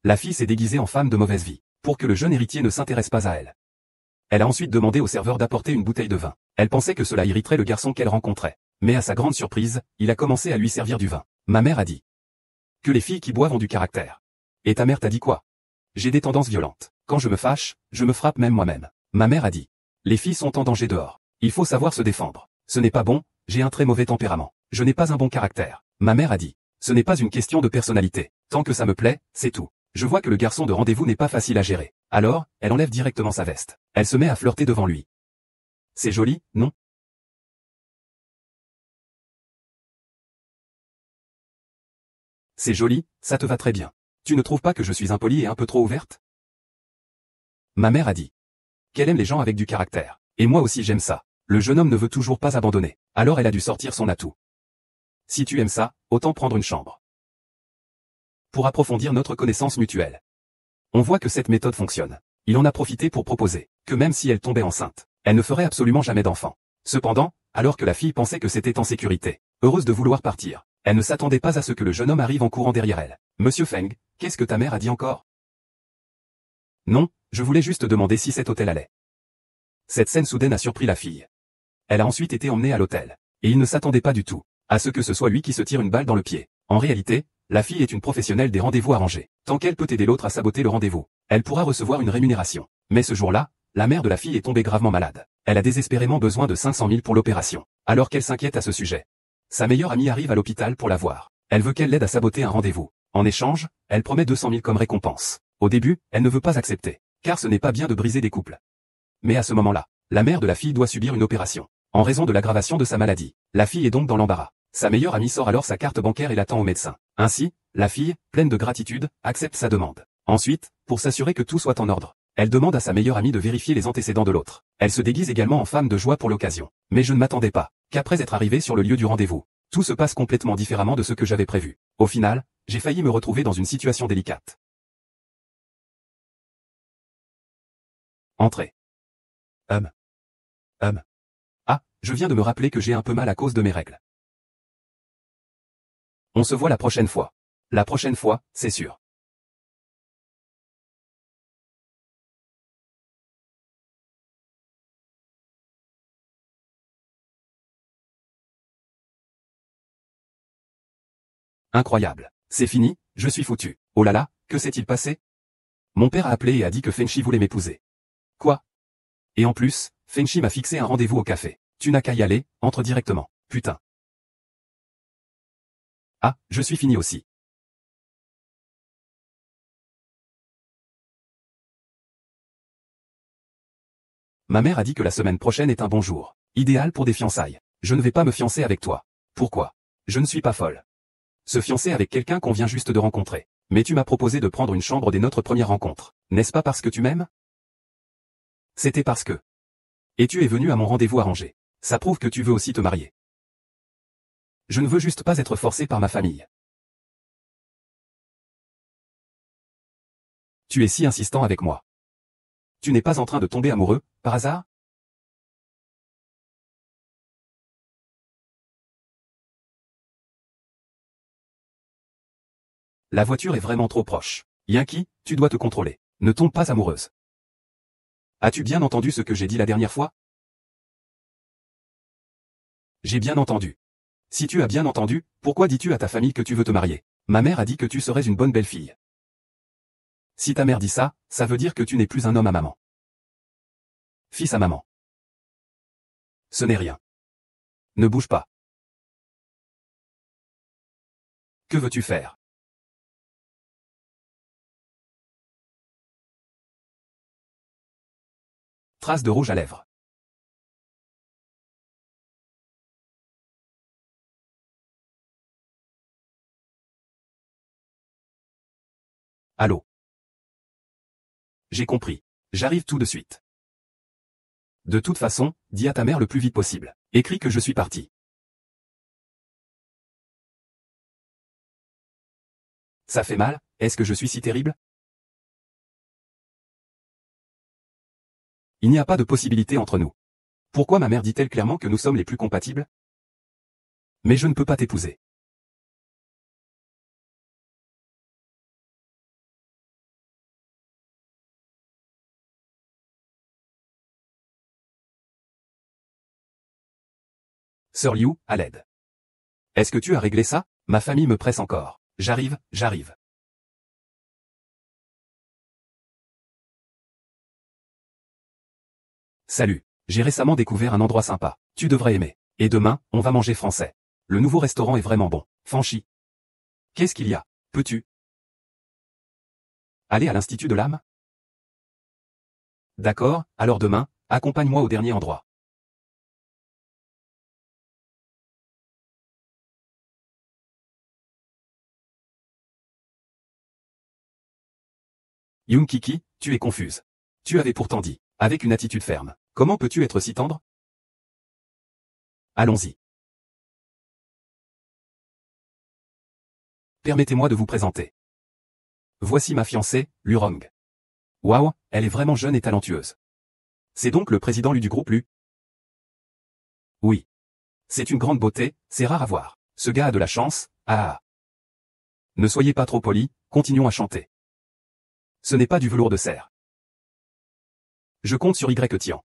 La fille s'est déguisée en femme de mauvaise vie, pour que le jeune héritier ne s'intéresse pas à elle. Elle a ensuite demandé au serveur d'apporter une bouteille de vin. Elle pensait que cela irriterait le garçon qu'elle rencontrait. Mais à sa grande surprise, il a commencé à lui servir du vin. Ma mère a dit que les filles qui boivent ont du caractère. Et ta mère t'a dit quoi? J'ai des tendances violentes. Quand je me fâche, je me frappe même moi-même. Ma mère a dit les filles sont en danger dehors. Il faut savoir se défendre. Ce n'est pas bon, j'ai un très mauvais tempérament. Je n'ai pas un bon caractère. Ma mère a dit ce n'est pas une question de personnalité. Tant que ça me plaît, c'est tout. Je vois que le garçon de rendez-vous n'est pas facile à gérer. Alors, elle enlève directement sa veste. Elle se met à flirter devant lui. C'est joli, non? C'est joli, ça te va très bien. Tu ne trouves pas que je suis impolie et un peu trop ouverte? Ma mère a dit qu'elle aime les gens avec du caractère. Et moi aussi j'aime ça. Le jeune homme ne veut toujours pas abandonner. Alors elle a dû sortir son atout. Si tu aimes ça, autant prendre une chambre. Pour approfondir notre connaissance mutuelle. On voit que cette méthode fonctionne. Il en a profité pour proposer que même si elle tombait enceinte, elle ne ferait absolument jamais d'enfant. Cependant, alors que la fille pensait que c'était en sécurité, heureuse de vouloir partir, elle ne s'attendait pas à ce que le jeune homme arrive en courant derrière elle. Monsieur Feng, qu'est-ce que ta mère a dit encore? Non, je voulais juste demander si cet hôtel allait. Cette scène soudaine a surpris la fille. Elle a ensuite été emmenée à l'hôtel. Et il ne s'attendait pas du tout à ce que ce soit lui qui se tire une balle dans le pied. En réalité, la fille est une professionnelle des rendez-vous arrangés. Tant qu'elle peut aider l'autre à saboter le rendez-vous, elle pourra recevoir une rémunération. Mais ce jour-là, la mère de la fille est tombée gravement malade. Elle a désespérément besoin de 500 000 pour l'opération. Alors qu'elle s'inquiète à ce sujet, sa meilleure amie arrive à l'hôpital pour la voir. Elle veut qu'elle l'aide à saboter un rendez-vous. En échange, elle promet 200 000 comme récompense. Au début, elle ne veut pas accepter, car ce n'est pas bien de briser des couples. Mais à ce moment-là, la mère de la fille doit subir une opération. En raison de l'aggravation de sa maladie, la fille est donc dans l'embarras. Sa meilleure amie sort alors sa carte bancaire et l'attend au médecin. Ainsi, la fille, pleine de gratitude, accepte sa demande. Ensuite, pour s'assurer que tout soit en ordre, elle demande à sa meilleure amie de vérifier les antécédents de l'autre. Elle se déguise également en femme de joie pour l'occasion. Mais je ne m'attendais pas qu'après être arrivé sur le lieu du rendez-vous, tout se passe complètement différemment de ce que j'avais prévu. Au final, j'ai failli me retrouver dans une situation délicate. Entrée. Ah, je viens de me rappeler que j'ai un peu mal à cause de mes règles. On se voit la prochaine fois. La prochaine fois, c'est sûr. Incroyable. C'est fini, je suis foutu. Oh là là, que s'est-il passé? Mon père a appelé et a dit que Fengchi voulait m'épouser. Quoi? Et en plus, Fengchi m'a fixé un rendez-vous au café. Tu n'as qu'à y aller, entre directement. Putain. Ah, je suis fini aussi. Ma mère a dit que la semaine prochaine est un bon jour. Idéal pour des fiançailles. Je ne vais pas me fiancer avec toi. Pourquoi? Je ne suis pas folle. Se fiancer avec quelqu'un qu'on vient juste de rencontrer. Mais tu m'as proposé de prendre une chambre dès notre première rencontre. N'est-ce pas parce que tu m'aimes? C'était parce que. Et tu es venu à mon rendez-vous arrangé. Ça prouve que tu veux aussi te marier. Je ne veux juste pas être forcé par ma famille. Tu es si insistant avec moi. Tu n'es pas en train de tomber amoureux, par hasard? La voiture est vraiment trop proche. Yankee, tu dois te contrôler. Ne tombe pas amoureuse. As-tu bien entendu ce que j'ai dit la dernière fois? J'ai bien entendu. Si tu as bien entendu, pourquoi dis-tu à ta famille que tu veux te marier? Ma mère a dit que tu serais une bonne belle-fille. Si ta mère dit ça, ça veut dire que tu n'es plus un homme à maman. Fils à maman. Ce n'est rien. Ne bouge pas. Que veux-tu faire? Trace de rouge à lèvres. Allô? J'ai compris. J'arrive tout de suite. De toute façon, dis à ta mère le plus vite possible. Écris que je suis parti. Ça fait mal, est-ce que je suis si terrible? Il n'y a pas de possibilité entre nous. Pourquoi ma mère dit-elle clairement que nous sommes les plus compatibles? Mais je ne peux pas t'épouser. Sir Liu, à l'aide. Est-ce que tu as réglé ça? Ma famille me presse encore. J'arrive, j'arrive. Salut. J'ai récemment découvert un endroit sympa. Tu devrais aimer. Et demain, on va manger français. Le nouveau restaurant est vraiment bon. Fanchi. Qu'est-ce qu'il y a? Peux-tu aller à l'Institut de l'âme? D'accord, alors demain, accompagne-moi au dernier endroit. Yunkiki, tu es confuse. Tu avais pourtant dit, avec une attitude ferme. Comment peux-tu être si tendre? Allons-y. Permettez-moi de vous présenter. Voici ma fiancée, Lurong. Waouh, elle est vraiment jeune et talentueuse. C'est donc le président Lu du groupe Lu? Oui. C'est une grande beauté, c'est rare à voir. Ce gars a de la chance, ah. Ne soyez pas trop poli, continuons à chanter. Ce n'est pas du velours de cerf. Je compte sur Y Tian.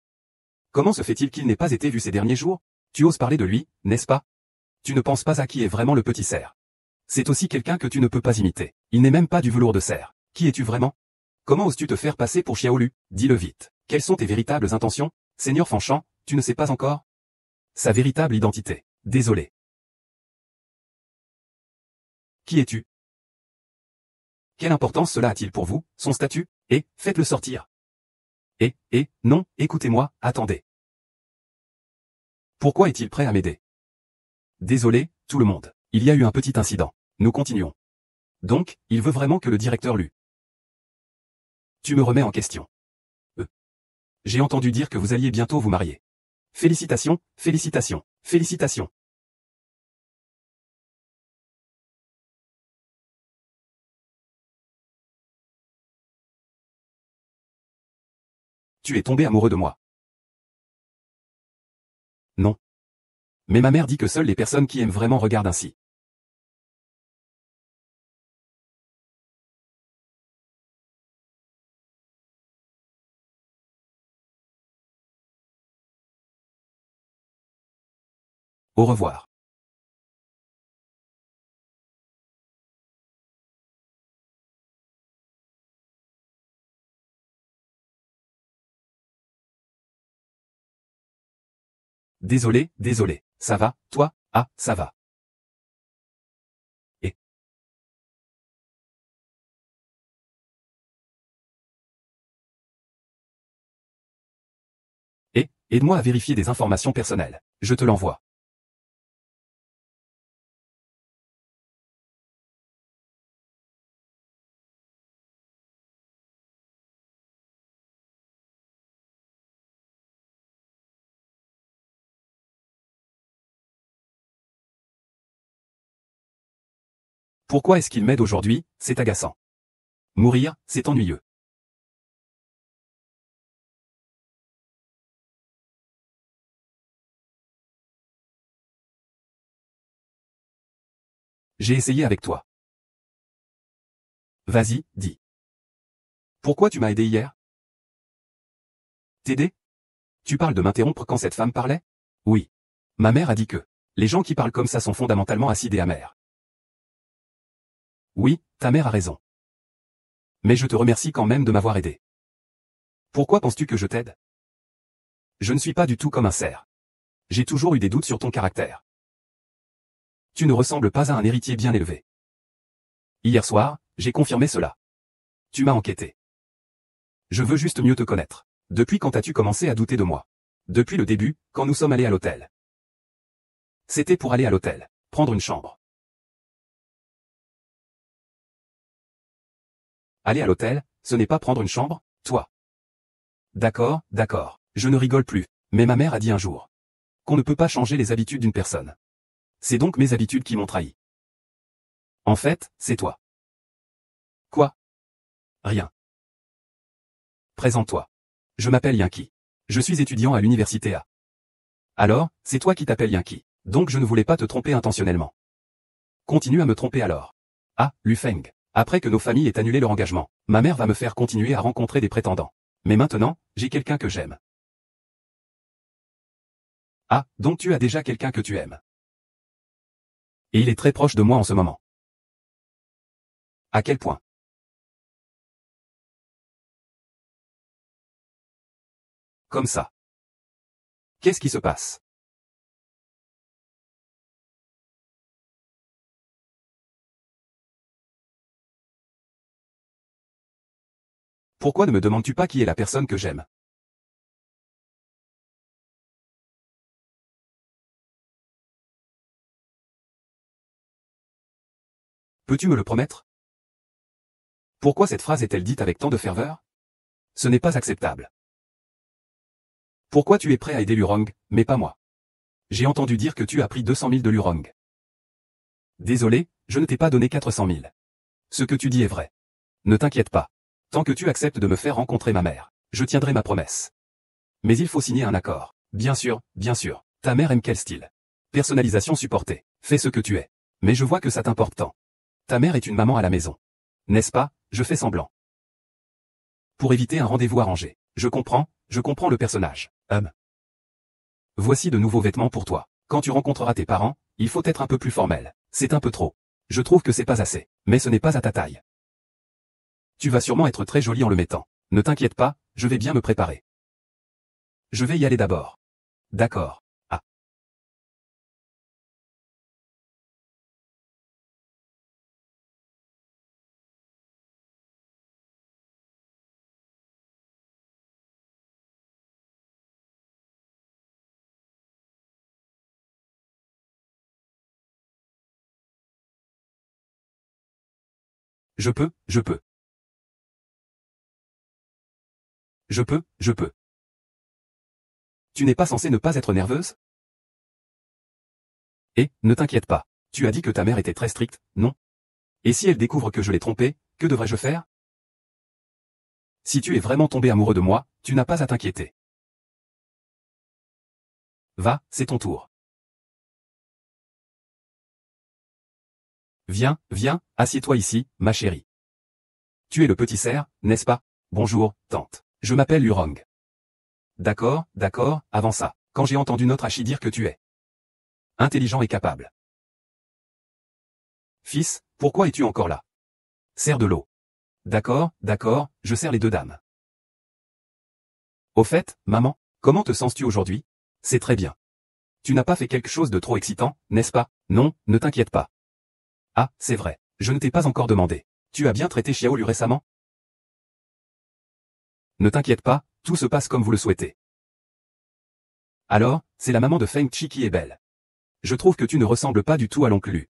Comment se fait-il qu'il n'ait pas été vu ces derniers jours? Tu oses parler de lui, n'est-ce pas? Tu ne penses pas à qui est vraiment le petit cerf. C'est aussi quelqu'un que tu ne peux pas imiter. Il n'est même pas du velours de cerf. Qui es-tu vraiment? Comment oses-tu te faire passer pour Xiaolu? Dis-le vite. Quelles sont tes véritables intentions? Seigneur Fanchan, tu ne sais pas encore? Sa véritable identité. Désolé. Qui es-tu? Quelle importance cela a-t-il pour vous, son statut? Faites-le sortir. Non, écoutez-moi, attendez. Pourquoi est-il prêt à m'aider? Désolé, tout le monde. Il y a eu un petit incident. Nous continuons. Donc, il veut vraiment que le directeur Lu. Tu me remets en question. J'ai entendu dire que vous alliez bientôt vous marier. Félicitations, félicitations, félicitations. Tu es tombé amoureux de moi. Non. Mais ma mère dit que seules les personnes qui aiment vraiment regardent ainsi. Au revoir. Désolé, désolé. Ça va, toi? Ah, ça va. Et aide-moi à vérifier des informations personnelles. Je te l'envoie. Pourquoi est-ce qu'il m'aide aujourd'hui? C'est agaçant. Mourir, c'est ennuyeux. J'ai essayé avec toi. Vas-y, dis. Pourquoi tu m'as aidé hier? T'aider? Tu parles de m'interrompre quand cette femme parlait? Oui. Ma mère a dit que les gens qui parlent comme ça sont fondamentalement acides et amers. Oui, ta mère a raison. Mais je te remercie quand même de m'avoir aidé. Pourquoi penses-tu que je t'aide? Je ne suis pas du tout comme un cerf. J'ai toujours eu des doutes sur ton caractère. Tu ne ressembles pas à un héritier bien élevé. Hier soir, j'ai confirmé cela. Tu m'as enquêté. Je veux juste mieux te connaître. Depuis quand as-tu commencé à douter de moi? Depuis le début, quand nous sommes allés à l'hôtel. C'était pour aller à l'hôtel, prendre une chambre. Aller à l'hôtel, ce n'est pas prendre une chambre, toi. D'accord, d'accord, je ne rigole plus. Mais ma mère a dit un jour qu'on ne peut pas changer les habitudes d'une personne. C'est donc mes habitudes qui m'ont trahi. En fait, c'est toi. Quoi? Rien. Présente-toi. Je m'appelle Yinki. Je suis étudiant à l'université A. Alors, c'est toi qui t'appelles Yinki. Donc je ne voulais pas te tromper intentionnellement. Continue à me tromper alors. Ah, Lu Feng. Après que nos familles aient annulé leur engagement, ma mère va me faire continuer à rencontrer des prétendants. Mais maintenant, j'ai quelqu'un que j'aime. Ah, donc tu as déjà quelqu'un que tu aimes. Et il est très proche de moi en ce moment. À quel point? Comme ça. Qu'est-ce qui se passe? Pourquoi ne me demandes-tu pas qui est la personne que j'aime? Peux-tu me le promettre? Pourquoi cette phrase est-elle dite avec tant de ferveur? Ce n'est pas acceptable. Pourquoi tu es prêt à aider Lurong, mais pas moi? J'ai entendu dire que tu as pris 200 000 de Lurong. Désolé, je ne t'ai pas donné 400 000. Ce que tu dis est vrai. Ne t'inquiète pas. Tant que tu acceptes de me faire rencontrer ma mère, je tiendrai ma promesse. Mais il faut signer un accord. Bien sûr, bien sûr. Ta mère aime quel style? Personnalisation supportée. Fais ce que tu es. Mais je vois que ça t'importe tant. Ta mère est une maman à la maison. N'est-ce pas? Je fais semblant. Pour éviter un rendez-vous arrangé. Je comprends le personnage. Voici de nouveaux vêtements pour toi. Quand tu rencontreras tes parents, il faut être un peu plus formel. C'est un peu trop. Je trouve que c'est pas assez. Mais ce n'est pas à ta taille. Tu vas sûrement être très jolie en le mettant. Ne t'inquiète pas, je vais bien me préparer. Je vais y aller d'abord. D'accord. Ah. Je peux, je peux. Je peux, je peux. Tu n'es pas censé ne pas être nerveuse? Et, ne t'inquiète pas. Tu as dit que ta mère était très stricte, non? Et si elle découvre que je l'ai trompée, que devrais-je faire? Si tu es vraiment tombé amoureux de moi, tu n'as pas à t'inquiéter. Va, c'est ton tour. Viens, viens, assieds-toi ici, ma chérie. Tu es le petit cerf, n'est-ce pas? Bonjour, tante. Je m'appelle Lurong. D'accord, d'accord, avant ça, quand j'ai entendu notre Hachi dire que tu es intelligent et capable. Fils, pourquoi es-tu encore là? Sers de l'eau. D'accord, d'accord, je sers les deux dames. Au fait, maman, comment te sens-tu aujourd'hui? C'est très bien. Tu n'as pas fait quelque chose de trop excitant, n'est-ce pas? Non, ne t'inquiète pas. Ah, c'est vrai, je ne t'ai pas encore demandé. Tu as bien traité Xiaolu récemment? Ne t'inquiète pas, tout se passe comme vous le souhaitez. Alors, c'est la maman de Feng Chi qui est belle. Je trouve que tu ne ressembles pas du tout à l'oncle Lu.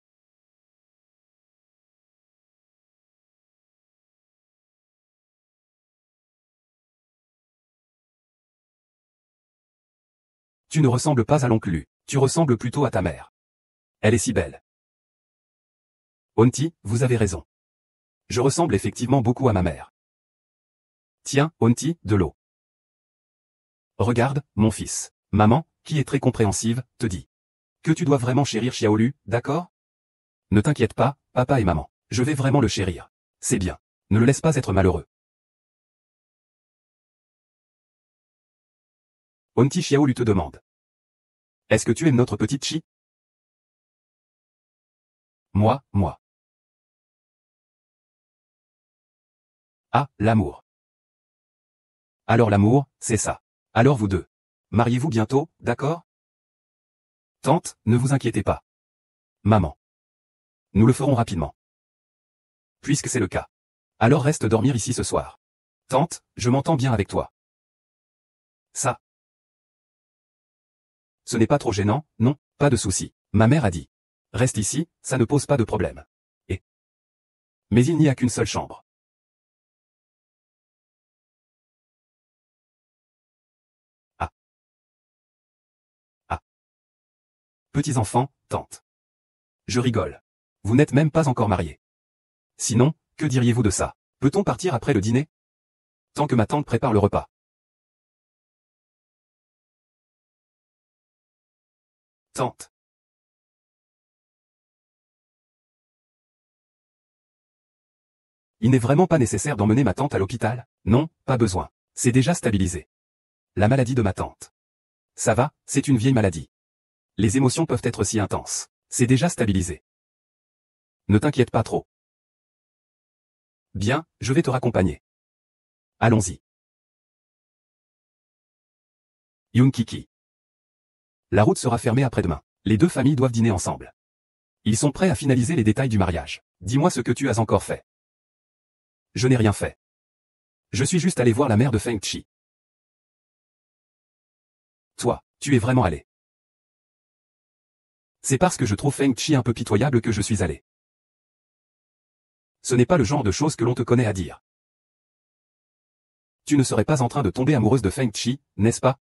Tu ne ressembles pas à l'oncle Lu, tu ressembles plutôt à ta mère. Elle est si belle. Onti, vous avez raison. Je ressemble effectivement beaucoup à ma mère. Tiens, Onti, de l'eau. Regarde, mon fils. Maman, qui est très compréhensive, te dit que tu dois vraiment chérir Xiaolu, d'accord? Ne t'inquiète pas, papa et maman. Je vais vraiment le chérir. C'est bien. Ne le laisse pas être malheureux. Onti Xiaolu te demande. Est-ce que tu aimes notre petite Chi? Moi. Ah, l'amour. Alors l'amour, c'est ça. Alors vous deux. Mariez-vous bientôt, d'accord? Tante, ne vous inquiétez pas. Maman. Nous le ferons rapidement. Puisque c'est le cas. Alors reste dormir ici ce soir. Tante, je m'entends bien avec toi. Ça. Ce n'est pas trop gênant, non, pas de souci. Ma mère a dit. Reste ici, ça ne pose pas de problème. Et. Mais il n'y a qu'une seule chambre. Ah. Ah. Petits enfants, tante. Je rigole. Vous n'êtes même pas encore mariés. Sinon, que diriez-vous de ça? Peut-on partir après le dîner? Tant que ma tante prépare le repas. Tante. Il n'est vraiment pas nécessaire d'emmener ma tante à l'hôpital? Non, pas besoin. C'est déjà stabilisé. La maladie de ma tante. Ça va, c'est une vieille maladie. Les émotions peuvent être si intenses. C'est déjà stabilisé. Ne t'inquiète pas trop. Bien, je vais te raccompagner. Allons-y. Yoon Kiki. La route sera fermée après-demain. Les deux familles doivent dîner ensemble. Ils sont prêts à finaliser les détails du mariage. Dis-moi ce que tu as encore fait. Je n'ai rien fait. Je suis juste allé voir la mère de Feng Chi. Toi, tu es vraiment allé. C'est parce que je trouve Feng Chi un peu pitoyable que je suis allé. Ce n'est pas le genre de choses que l'on te connaît à dire. Tu ne serais pas en train de tomber amoureuse de Feng Chi, n'est-ce pas?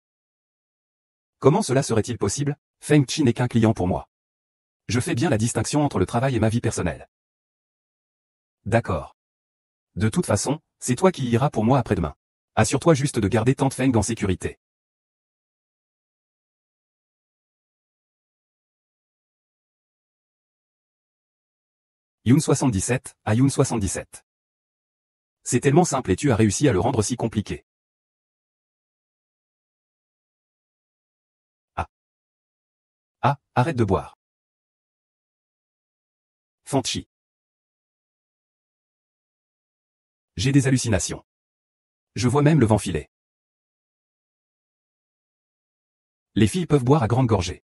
Comment cela serait-il possible? Feng Chi n'est qu'un client pour moi. Je fais bien la distinction entre le travail et ma vie personnelle. D'accord. De toute façon, c'est toi qui iras pour moi après-demain. Assure-toi juste de garder Tante Feng en sécurité. Yoon 77, à Yoon 77. C'est tellement simple et tu as réussi à le rendre si compliqué. Ah, arrête de boire. Fanchi. J'ai des hallucinations. Je vois même le vent filer. Les filles peuvent boire à grande gorgée.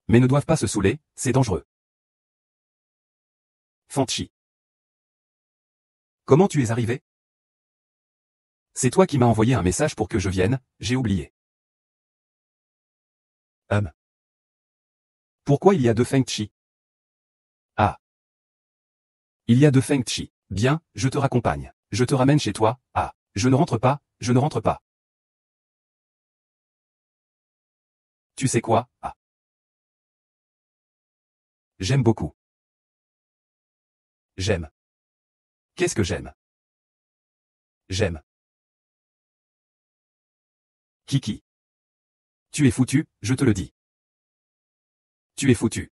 Mais ne doivent pas se saouler, c'est dangereux. Fanchi. Comment tu es arrivé? C'est toi qui m'as envoyé un message pour que je vienne, j'ai oublié. Pourquoi il y a deux Feng Chi? Ah. Il y a deux Feng Chi. Bien, je te raccompagne. Je te ramène chez toi. Ah. Je ne rentre pas, je ne rentre pas. Tu sais quoi? Ah. J'aime beaucoup. J'aime. Qu'est-ce que j'aime? J'aime. Kiki. Tu es foutu, je te le dis. Tu es foutu.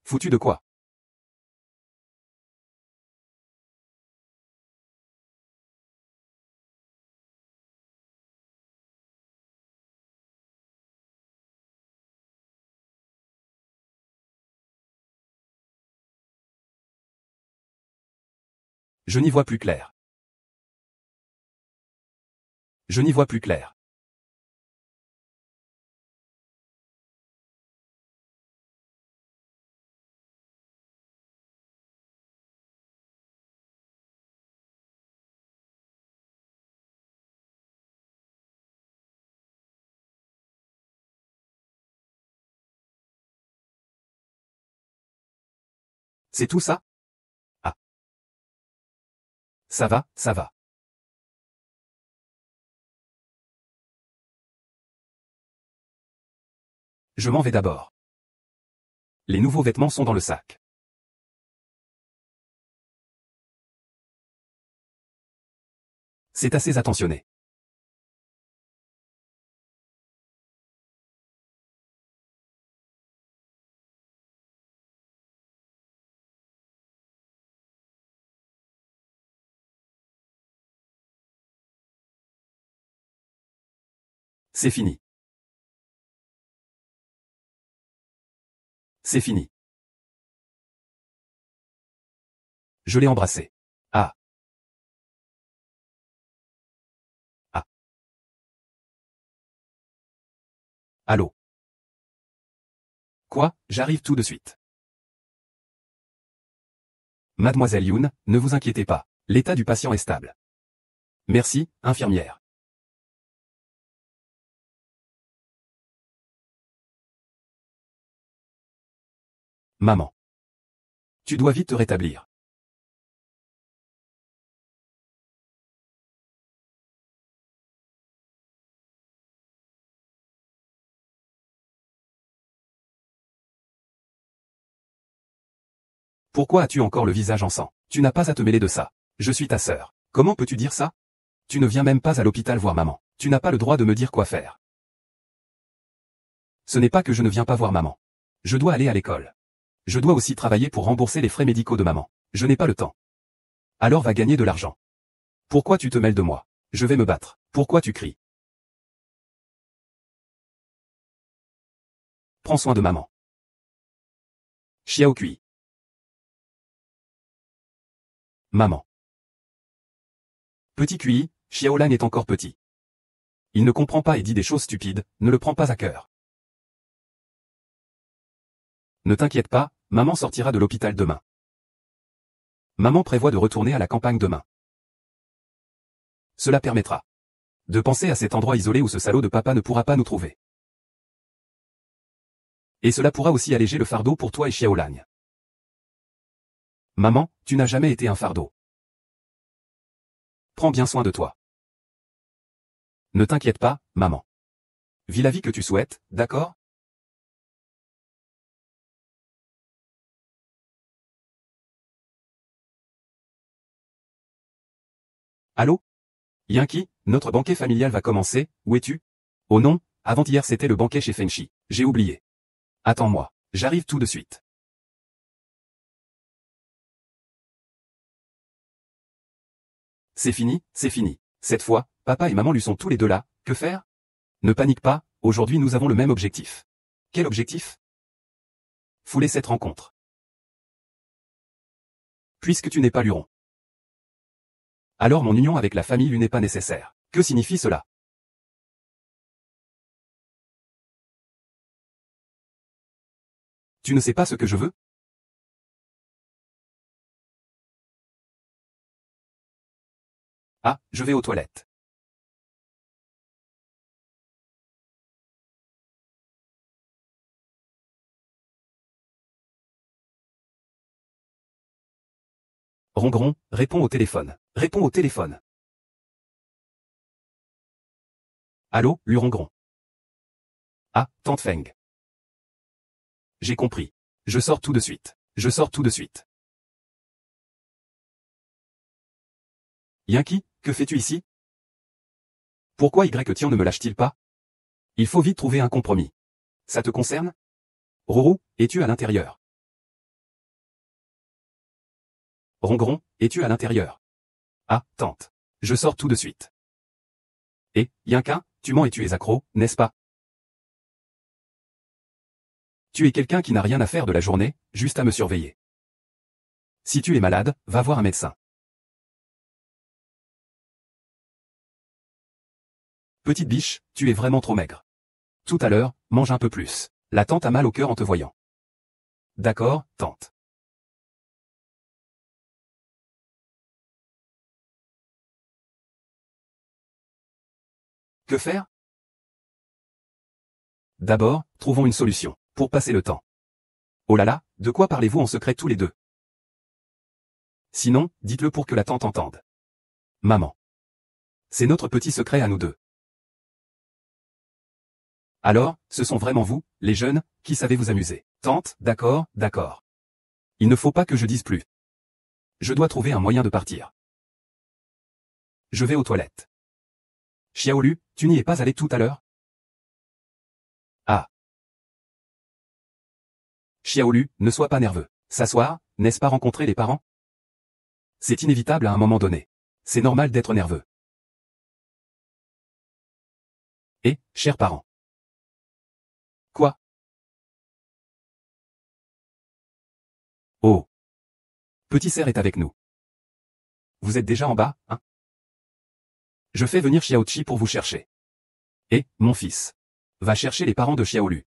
Foutu de quoi? Je n'y vois plus clair. Je n'y vois plus clair. C'est tout ça? Ah. Ça va, ça va. Je m'en vais d'abord. Les nouveaux vêtements sont dans le sac. C'est assez attentionné. C'est fini. C'est fini. Je l'ai embrassé. Ah. Ah. Allô? Quoi? J'arrive tout de suite. Mademoiselle Yoon, ne vous inquiétez pas. L'état du patient est stable. Merci, infirmière. Maman. Tu dois vite te rétablir. Pourquoi as-tu encore le visage en sang? Tu n'as pas à te mêler de ça. Je suis ta sœur. Comment peux-tu dire ça? Tu ne viens même pas à l'hôpital voir maman. Tu n'as pas le droit de me dire quoi faire. Ce n'est pas que je ne viens pas voir maman. Je dois aller à l'école. Je dois aussi travailler pour rembourser les frais médicaux de maman. Je n'ai pas le temps. Alors va gagner de l'argent. Pourquoi tu te mêles de moi? Je vais me battre. Pourquoi tu cries? Prends soin de maman. Xiao Kui. Maman. Petit Kui, Xiaolan est encore petit. Il ne comprend pas et dit des choses stupides, ne le prends pas à cœur. Ne t'inquiète pas, maman sortira de l'hôpital demain. Maman prévoit de retourner à la campagne demain. Cela permettra de penser à cet endroit isolé où ce salaud de papa ne pourra pas nous trouver. Et cela pourra aussi alléger le fardeau pour toi et Xiaolan. Maman, tu n'as jamais été un fardeau. Prends bien soin de toi. Ne t'inquiète pas, maman. Vis la vie que tu souhaites, d'accord? Allô? Yanki, notre banquet familial va commencer, où es-tu? Oh non, avant-hier c'était le banquet chez Fenchi, j'ai oublié. Attends-moi, j'arrive tout de suite. C'est fini, c'est fini. Cette fois, papa et maman lui sont tous les deux là, que faire? Ne panique pas, aujourd'hui nous avons le même objectif. Quel objectif? Fouler cette rencontre. Puisque tu n'es pas luron. Alors mon union avec la famille lui n'est pas nécessaire. Que signifie cela? Tu ne sais pas ce que je veux? Ah, je vais aux toilettes. Rongron, réponds au téléphone. Réponds au téléphone. Allô, Lurongron. Ah, tante Feng. J'ai compris. Je sors tout de suite. Je sors tout de suite. Yanki, que fais-tu ici? Pourquoi Y-Tian ne me lâche-t-il pas? Il faut vite trouver un compromis. Ça te concerne? Roro, es-tu à l'intérieur? Rongron, es-tu à l'intérieur? Ah, tante. Je sors tout de suite. Et, Yinka, tu mens et tu es accro, n'est-ce pas? Tu es quelqu'un qui n'a rien à faire de la journée, juste à me surveiller. Si tu es malade, va voir un médecin. Petite biche, tu es vraiment trop maigre. Tout à l'heure, mange un peu plus. La tante a mal au cœur en te voyant. D'accord, tante. Que faire? D'abord, trouvons une solution, pour passer le temps. Oh là là, de quoi parlez-vous en secret tous les deux? Sinon, dites-le pour que la tante entende. Maman. C'est notre petit secret à nous deux. Alors, ce sont vraiment vous, les jeunes, qui savez vous amuser. Tante, d'accord, d'accord. Il ne faut pas que je dise plus. Je dois trouver un moyen de partir. Je vais aux toilettes. Xiaolu, tu n'y es pas allé tout à l'heure? Ah. Xiaolu, ne sois pas nerveux. S'asseoir, n'est-ce pas rencontrer les parents? C'est inévitable à un moment donné. C'est normal d'être nerveux. Et, chers parents. Quoi? Oh. Petit cerf est avec nous. Vous êtes déjà en bas, hein? Je fais venir Xiaochi pour vous chercher. Et, mon fils. Va chercher les parents de Xiaolu.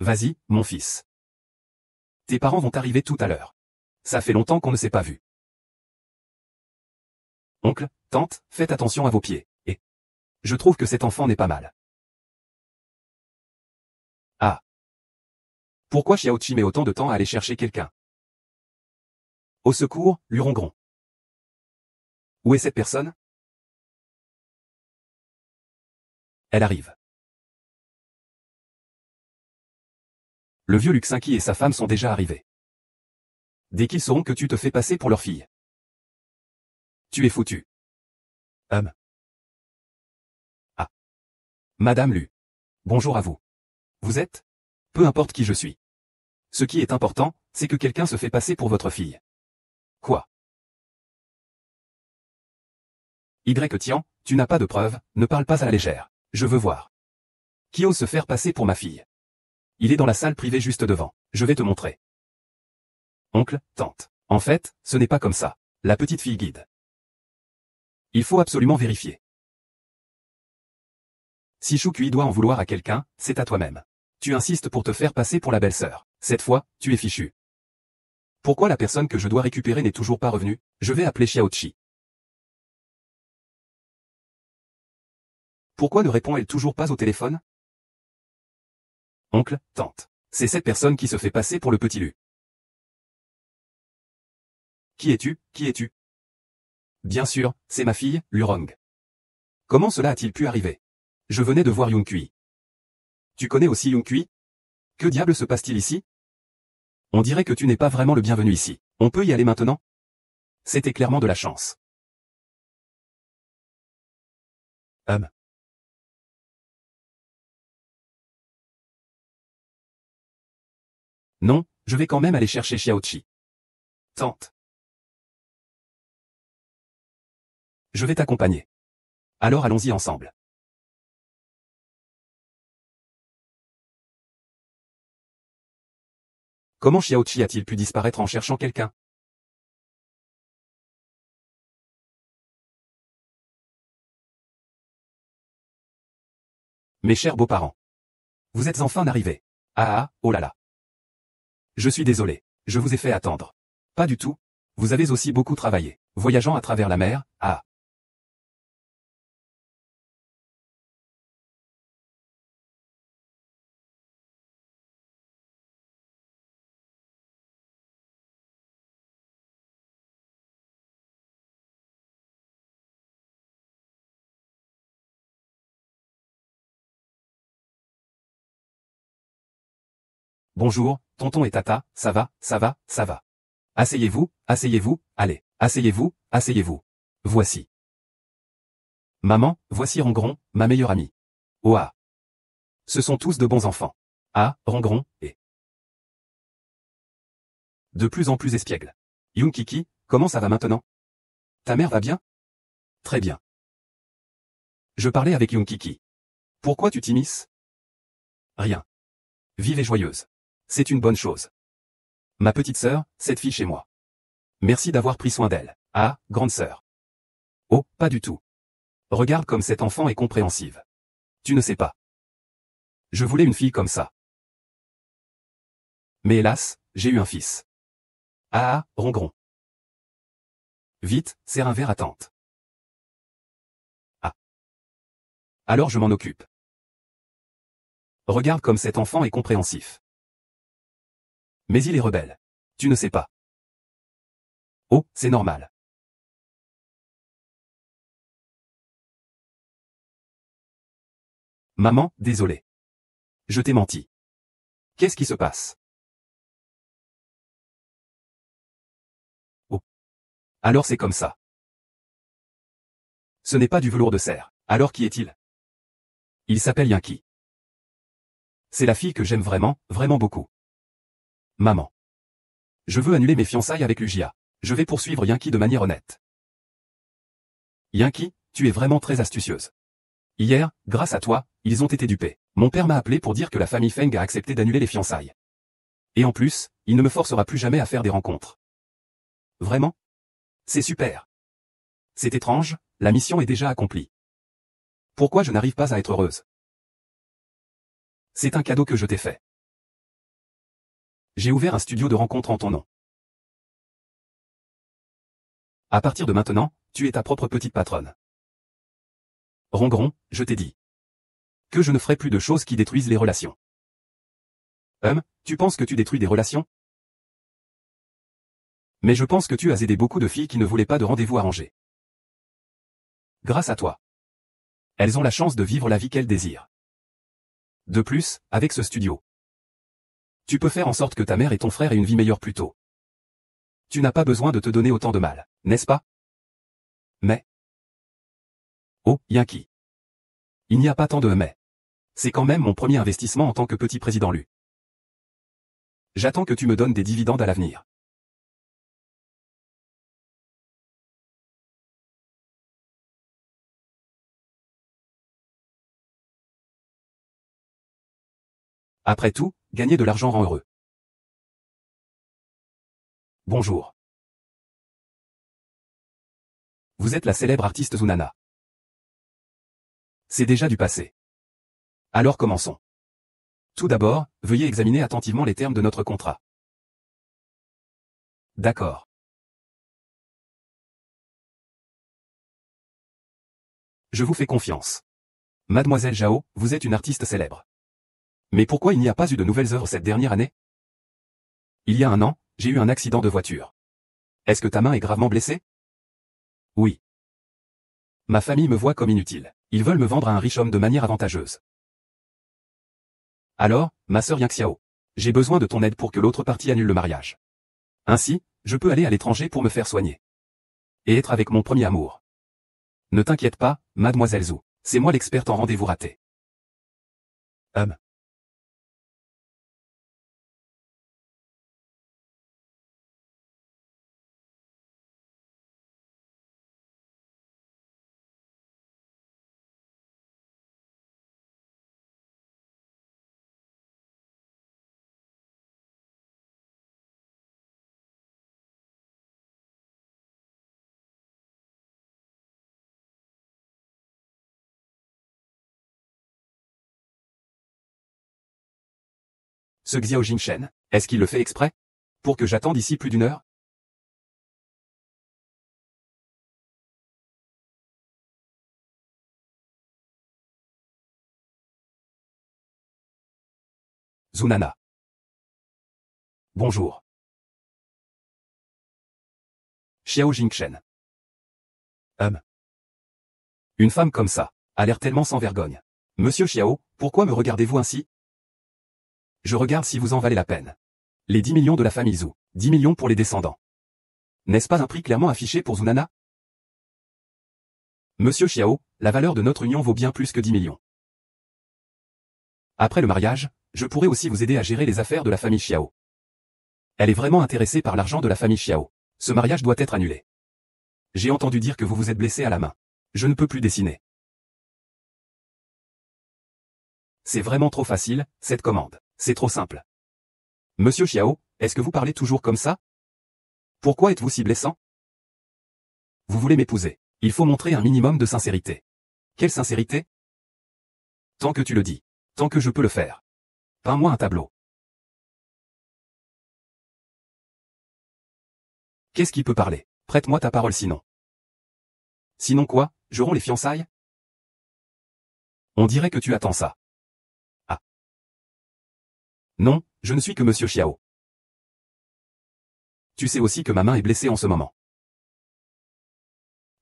Vas-y, mon fils. Tes parents vont arriver tout à l'heure. Ça fait longtemps qu'on ne s'est pas vu. Oncle, tante, faites attention à vos pieds. Et je trouve que cet enfant n'est pas mal. Ah. Pourquoi Xiaochi met autant de temps à aller chercher quelqu'un? Au secours, Lurongron. Où est cette personne? Elle arrive. Le vieux Luxinki et sa femme sont déjà arrivés. Dès qu'ils sauront que tu te fais passer pour leur fille. Tu es foutu. Ah. Madame Lu. Bonjour à vous. Vous êtes? Peu importe qui je suis. Ce qui est important, c'est que quelqu'un se fait passer pour votre fille. Quoi? Tian, tu n'as pas de preuves, ne parle pas à la légère. Je veux voir. Qui ose se faire passer pour ma fille? Il est dans la salle privée juste devant. Je vais te montrer. Oncle, tante. En fait, ce n'est pas comme ça. La petite fille guide. Il faut absolument vérifier. Si Choukui doit en vouloir à quelqu'un, c'est à toi-même. Tu insistes pour te faire passer pour la belle-sœur. Cette fois, tu es fichu. Pourquoi la personne que je dois récupérer n'est toujours pas revenue? Je vais appeler Xiaoqi. Pourquoi ne répond-elle toujours pas au téléphone? Oncle, tante. C'est cette personne qui se fait passer pour le petit Lu. Qui es-tu? Qui es-tu? Bien sûr, c'est ma fille, Lurong. Comment cela a-t-il pu arriver? Je venais de voir Yongkui. Tu connais aussi Yongkui? Que diable se passe-t-il ici? On dirait que tu n'es pas vraiment le bienvenu ici. On peut y aller maintenant? C'était clairement de la chance. Non, je vais quand même aller chercher Xiaoqi. Tante. Je vais t'accompagner. Alors allons-y ensemble. Comment Xiaoqi a-t-il pu disparaître en cherchant quelqu'un? Mes chers beaux-parents. Vous êtes enfin arrivés. Ah ah, oh là là. Je suis désolé. Je vous ai fait attendre. Pas du tout. Vous avez aussi beaucoup travaillé. Voyageant à travers la mer, ah. Bonjour, tonton et tata, ça va, ça va, ça va. Asseyez-vous, allez, asseyez-vous, asseyez-vous. Voici. Maman, voici Rongron, ma meilleure amie. Oh ah. Ce sont tous de bons enfants. Ah, Rongron, et de plus en plus espiègle. Yunkiki, comment ça va maintenant? Ta mère va bien? Très bien. Je parlais avec Yunkiki. Pourquoi tu t'immisces? Rien. Vive et joyeuse. C'est une bonne chose. Ma petite sœur, cette fille chez moi. Merci d'avoir pris soin d'elle. Ah, grande sœur. Oh, pas du tout. Regarde comme cette enfant est compréhensive. Tu ne sais pas. Je voulais une fille comme ça. Mais hélas, j'ai eu un fils. Ah ah, Rongron. Vite, sers un verre à tante. Ah. Alors je m'en occupe. Regarde comme cet enfant est compréhensif. Mais il est rebelle. Tu ne sais pas. Oh, c'est normal. Maman, désolé. Je t'ai menti. Qu'est-ce qui se passe? Oh. Alors c'est comme ça. Ce n'est pas du velours de cerf. Alors qui est-il? Il s'appelle Yinki. C'est la fille que j'aime vraiment, vraiment beaucoup. Maman. Je veux annuler mes fiançailles avec Lugia. Je vais poursuivre Yinki de manière honnête. Yinki, tu es vraiment très astucieuse. Hier, grâce à toi, ils ont été dupés. Mon père m'a appelé pour dire que la famille Feng a accepté d'annuler les fiançailles. Et en plus, il ne me forcera plus jamais à faire des rencontres. Vraiment? C'est super. C'est étrange, la mission est déjà accomplie. Pourquoi je n'arrive pas à être heureuse? C'est un cadeau que je t'ai fait. J'ai ouvert un studio de rencontre en ton nom. À partir de maintenant, tu es ta propre petite patronne. Rongron, je t'ai dit. Que je ne ferai plus de choses qui détruisent les relations. Tu penses que tu détruis des relations? Mais je pense que tu as aidé beaucoup de filles qui ne voulaient pas de rendez-vous arrangés. Grâce à toi. Elles ont la chance de vivre la vie qu'elles désirent. De plus, avec ce studio. Tu peux faire en sorte que ta mère et ton frère aient une vie meilleure plus tôt. Tu n'as pas besoin de te donner autant de mal, n'est-ce pas? Mais. Oh, Yinki. Il n'y a pas tant de mais. C'est quand même mon premier investissement en tant que petit président Lu. J'attends que tu me donnes des dividendes à l'avenir. Après tout, gagner de l'argent rend heureux. Bonjour. Vous êtes la célèbre artiste Zunana. C'est déjà du passé. Alors commençons. Tout d'abord, veuillez examiner attentivement les termes de notre contrat. D'accord. Je vous fais confiance. Mademoiselle Zhao, vous êtes une artiste célèbre. Mais pourquoi il n'y a pas eu de nouvelles œuvres cette dernière année? Il y a un an, j'ai eu un accident de voiture. Est-ce que ta main est gravement blessée? Oui. Ma famille me voit comme inutile. Ils veulent me vendre à un riche homme de manière avantageuse. Alors, ma sœur Yang Xiao, j'ai besoin de ton aide pour que l'autre partie annule le mariage. Ainsi, je peux aller à l'étranger pour me faire soigner. Et être avec mon premier amour. Ne t'inquiète pas, mademoiselle Zhu, c'est moi l'experte en rendez-vous raté. Ce Xiao Jingshen, est-ce qu'il le fait exprès? Pour que j'attende ici plus d'une heure? Zunana. Bonjour. Xiao Jingshen. Une femme comme ça, a l'air tellement sans vergogne. Monsieur Xiao, pourquoi me regardez-vous ainsi? Je regarde si vous en valez la peine. Les 10 millions de la famille Zhu, 10 millions pour les descendants. N'est-ce pas un prix clairement affiché pour Zunana? Monsieur Xiao, la valeur de notre union vaut bien plus que 10 millions. Après le mariage, je pourrais aussi vous aider à gérer les affaires de la famille Xiao. Elle est vraiment intéressée par l'argent de la famille Xiao. Ce mariage doit être annulé. J'ai entendu dire que vous vous êtes blessé à la main. Je ne peux plus dessiner. C'est vraiment trop facile, cette commande. C'est trop simple. Monsieur Xiao, est-ce que vous parlez toujours comme ça? Pourquoi êtes-vous si blessant? Vous voulez m'épouser. Il faut montrer un minimum de sincérité. Quelle sincérité? Tant que tu le dis. Tant que je peux le faire. Peins-moi un tableau. Qu'est-ce qui peut parler? Prête-moi ta parole sinon. Sinon quoi? J'aurai les fiançailles? On dirait que tu attends ça. Ah. Non, je ne suis que Monsieur Xiao. Tu sais aussi que ma main est blessée en ce moment.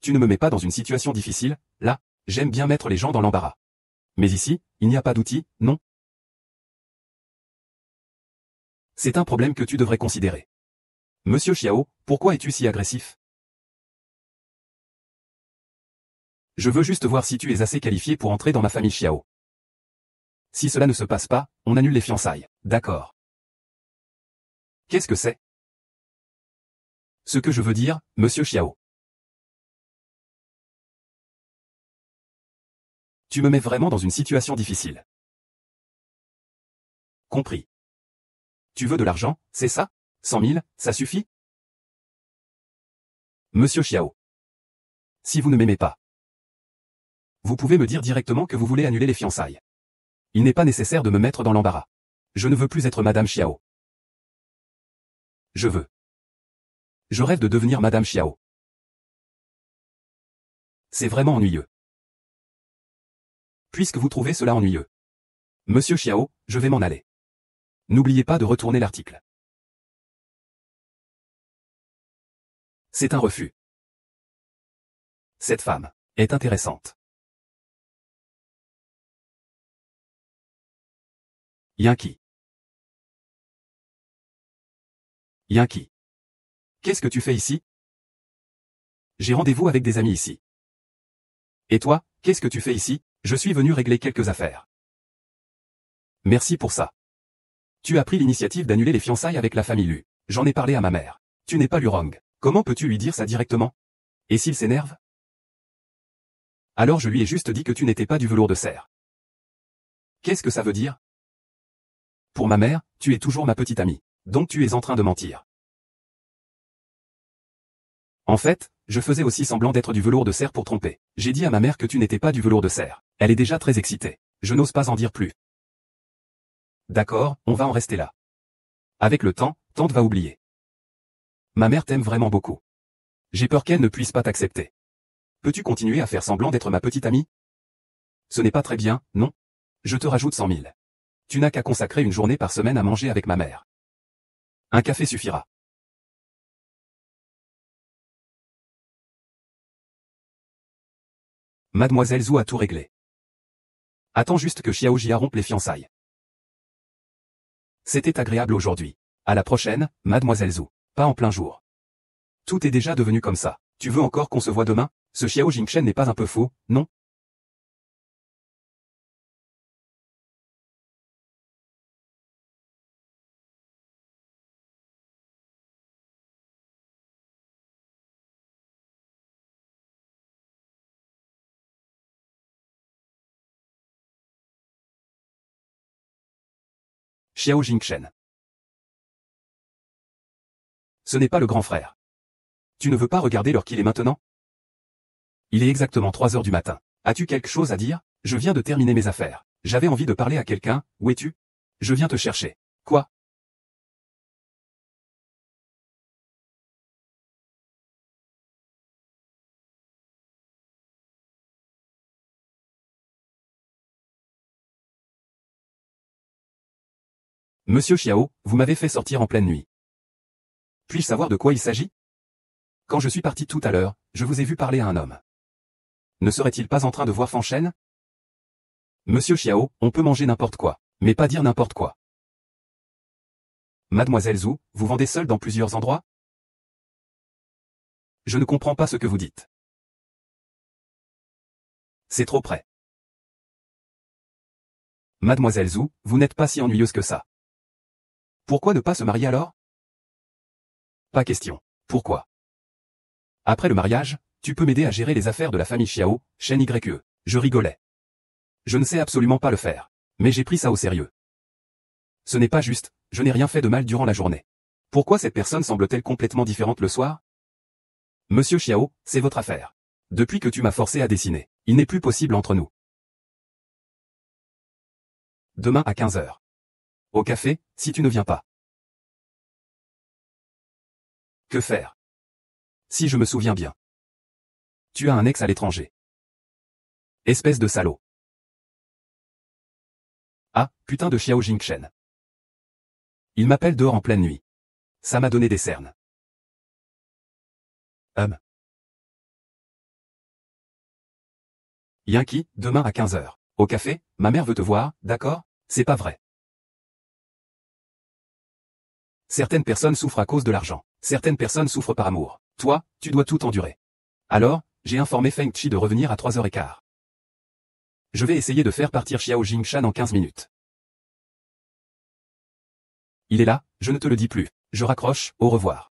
Tu ne me mets pas dans une situation difficile, là, j'aime bien mettre les gens dans l'embarras. Mais ici, il n'y a pas d'outil, non? C'est un problème que tu devrais considérer. Monsieur Xiao, pourquoi es-tu si agressif? Je veux juste voir si tu es assez qualifié pour entrer dans ma famille Xiao. Si cela ne se passe pas, on annule les fiançailles. D'accord. Qu'est-ce que c'est? Ce que je veux dire, Monsieur Xiao. Tu me mets vraiment dans une situation difficile. Compris. Tu veux de l'argent, c'est ça? 100 000, ça suffit? Monsieur Xiao. Si vous ne m'aimez pas, vous pouvez me dire directement que vous voulez annuler les fiançailles. Il n'est pas nécessaire de me mettre dans l'embarras. Je ne veux plus être Madame Xiao. Je veux. Je rêve de devenir Madame Xiao. C'est vraiment ennuyeux. Puisque vous trouvez cela ennuyeux. Monsieur Xiao, je vais m'en aller. N'oubliez pas de retourner l'article. C'est un refus. Cette femme est intéressante. Yanki. Yanki. Qu'est-ce que tu fais ici? J'ai rendez-vous avec des amis ici. Et toi, qu'est-ce que tu fais ici? Je suis venu régler quelques affaires. Merci pour ça. Tu as pris l'initiative d'annuler les fiançailles avec la famille Lu. J'en ai parlé à ma mère. Tu n'es pas Lurong. Comment peux-tu lui dire ça directement? Et s'il s'énerve? Alors je lui ai juste dit que tu n'étais pas du velours de cerf. Qu'est-ce que ça veut dire? Pour ma mère, tu es toujours ma petite amie. Donc tu es en train de mentir. En fait, je faisais aussi semblant d'être du velours de cerf pour tromper. J'ai dit à ma mère que tu n'étais pas du velours de cerf. Elle est déjà très excitée. Je n'ose pas en dire plus. D'accord, on va en rester là. Avec le temps, tante va oublier. Ma mère t'aime vraiment beaucoup. J'ai peur qu'elle ne puisse pas t'accepter. Peux-tu continuer à faire semblant d'être ma petite amie? Ce n'est pas très bien, non? Je te rajoute 100 000. Tu n'as qu'à consacrer une journée par semaine à manger avec ma mère. Un café suffira. Mademoiselle Zhou a tout réglé. Attends juste que Xiao Jia rompe les fiançailles. C'était agréable aujourd'hui. À la prochaine, Mademoiselle Zhou. Pas en plein jour. Tout est déjà devenu comme ça. Tu veux encore qu'on se voit demain? Ce Xiao Jingchen n'est pas un peu faux, non? Xiao Jingchen. Ce n'est pas le grand frère. Tu ne veux pas regarder l'heure qu'il est maintenant? Il est exactement 3 heures du matin. As-tu quelque chose à dire? Je viens de terminer mes affaires. J'avais envie de parler à quelqu'un, où es-tu? Je viens te chercher. Quoi? Monsieur Xiao, vous m'avez fait sortir en pleine nuit. Puis-je savoir de quoi il s'agit? Quand je suis parti tout à l'heure, je vous ai vu parler à un homme. Ne serait-il pas en train de voir Fanchen? Monsieur Xiao, on peut manger n'importe quoi, mais pas dire n'importe quoi. Mademoiselle Zhou, vous vendez seule dans plusieurs endroits? Je ne comprends pas ce que vous dites. C'est trop près. Mademoiselle Zhou, vous n'êtes pas si ennuyeuse que ça. Pourquoi ne pas se marier alors? Pas question. Pourquoi? Après le mariage, tu peux m'aider à gérer les affaires de la famille Xiao, Shen YE. Je rigolais. Je ne sais absolument pas le faire. Mais j'ai pris ça au sérieux. Ce n'est pas juste, je n'ai rien fait de mal durant la journée. Pourquoi cette personne semble-t-elle complètement différente le soir? Monsieur Xiao, c'est votre affaire. Depuis que tu m'as forcé à dessiner, il n'est plus possible entre nous. Demain à 15 heures. Au café, si tu ne viens pas. Que faire? Si je me souviens bien. Tu as un ex à l'étranger. Espèce de salaud. Ah, putain de Xiao Jingchen. Il m'appelle dehors en pleine nuit. Ça m'a donné des cernes. Yankee, demain à 15 heures. Au café, ma mère veut te voir, d'accord? C'est pas vrai. Certaines personnes souffrent à cause de l'argent. Certaines personnes souffrent par amour. Toi, tu dois tout endurer. Alors, j'ai informé Feng Chi de revenir à 3h15. Je vais essayer de faire partir Xiao Jingshan en 15 minutes. Il est là, je ne te le dis plus. Je raccroche, au revoir.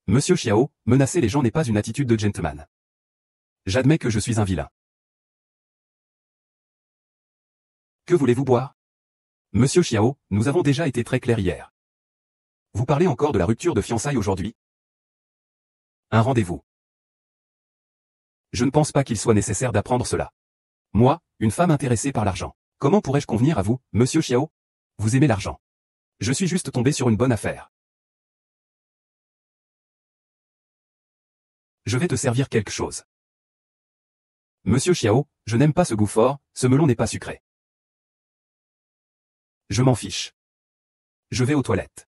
Monsieur Xiao, menacer les gens n'est pas une attitude de gentleman. J'admets que je suis un vilain. Que voulez-vous boire? Monsieur Xiao, nous avons déjà été très clairs hier. Vous parlez encore de la rupture de fiançailles aujourd'hui? Un rendez-vous. Je ne pense pas qu'il soit nécessaire d'apprendre cela. Moi, une femme intéressée par l'argent. Comment pourrais-je convenir à vous, monsieur Xiao? Vous aimez l'argent. Je suis juste tombé sur une bonne affaire. Je vais te servir quelque chose. Monsieur Xiao, je n'aime pas ce goût fort, ce melon n'est pas sucré. Je m'en fiche. Je vais aux toilettes.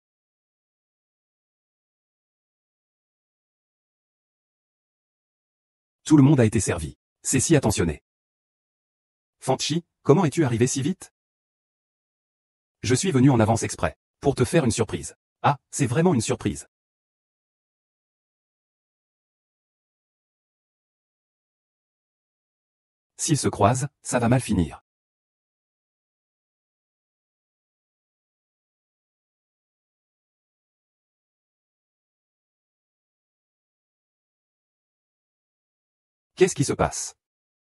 Tout le monde a été servi. C'est si attentionné. Fanchi, comment es-tu arrivé si vite? Je suis venu en avance exprès. Pour te faire une surprise. Ah, c'est vraiment une surprise. S'ils se croisent, ça va mal finir. Qu'est-ce qui se passe?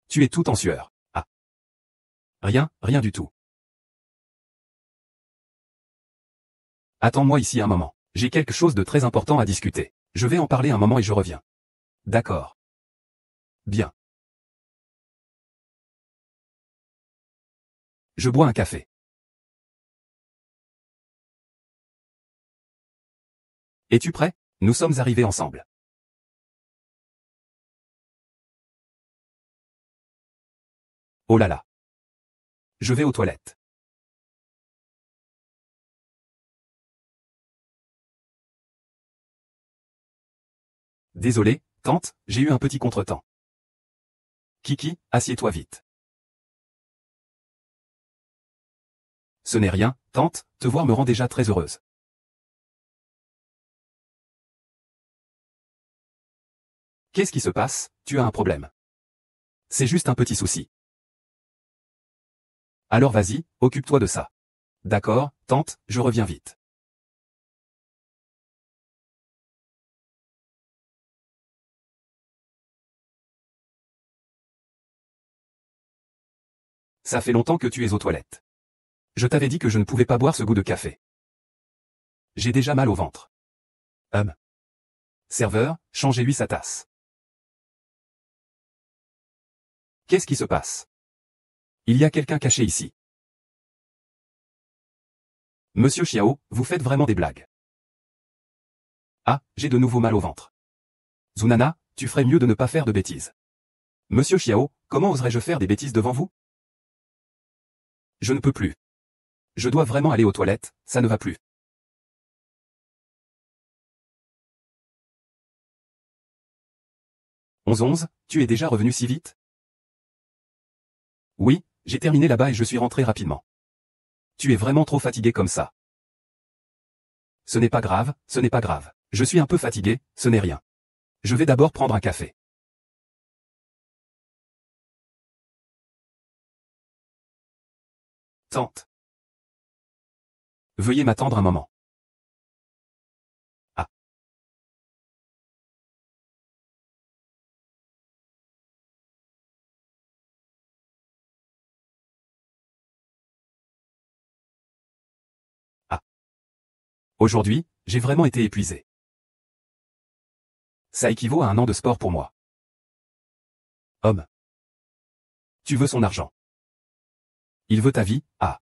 Tu es tout en sueur. Ah. Rien du tout. Attends-moi ici un moment. J'ai quelque chose de très important à discuter. Je vais en parler un moment et je reviens. D'accord. Bien. Je bois un café. Es-tu prêt? Nous sommes arrivés ensemble. Oh là là. Je vais aux toilettes. Désolé, tante, j'ai eu un petit contretemps. Kiki, assieds-toi vite. Ce n'est rien, tante, te voir me rend déjà très heureuse. Qu'est-ce qui se passe? Tu as un problème. C'est juste un petit souci. Alors vas-y, occupe-toi de ça. D'accord, tante, je reviens vite. Ça fait longtemps que tu es aux toilettes. Je t'avais dit que je ne pouvais pas boire ce goût de café. J'ai déjà mal au ventre. Serveur, changez-lui sa tasse. Qu'est-ce qui se passe? Il y a quelqu'un caché ici. Monsieur Xiao, vous faites vraiment des blagues. Ah, j'ai de nouveau mal au ventre. Zunana, tu ferais mieux de ne pas faire de bêtises. Monsieur Xiao, comment oserais-je faire des bêtises devant vous? Je ne peux plus. Je dois vraiment aller aux toilettes, ça ne va plus. 11-11, tu es déjà revenu si vite? Oui, j'ai terminé là-bas et je suis rentré rapidement. Tu es vraiment trop fatigué comme ça. Ce n'est pas grave, ce n'est pas grave. Je suis un peu fatigué, ce n'est rien. Je vais d'abord prendre un café. Tante. Veuillez m'attendre un moment. Ah. Ah. Aujourd'hui, j'ai vraiment été épuisé. Ça équivaut à un an de sport pour moi. Homme. Tu veux son argent. Il veut ta vie, ah.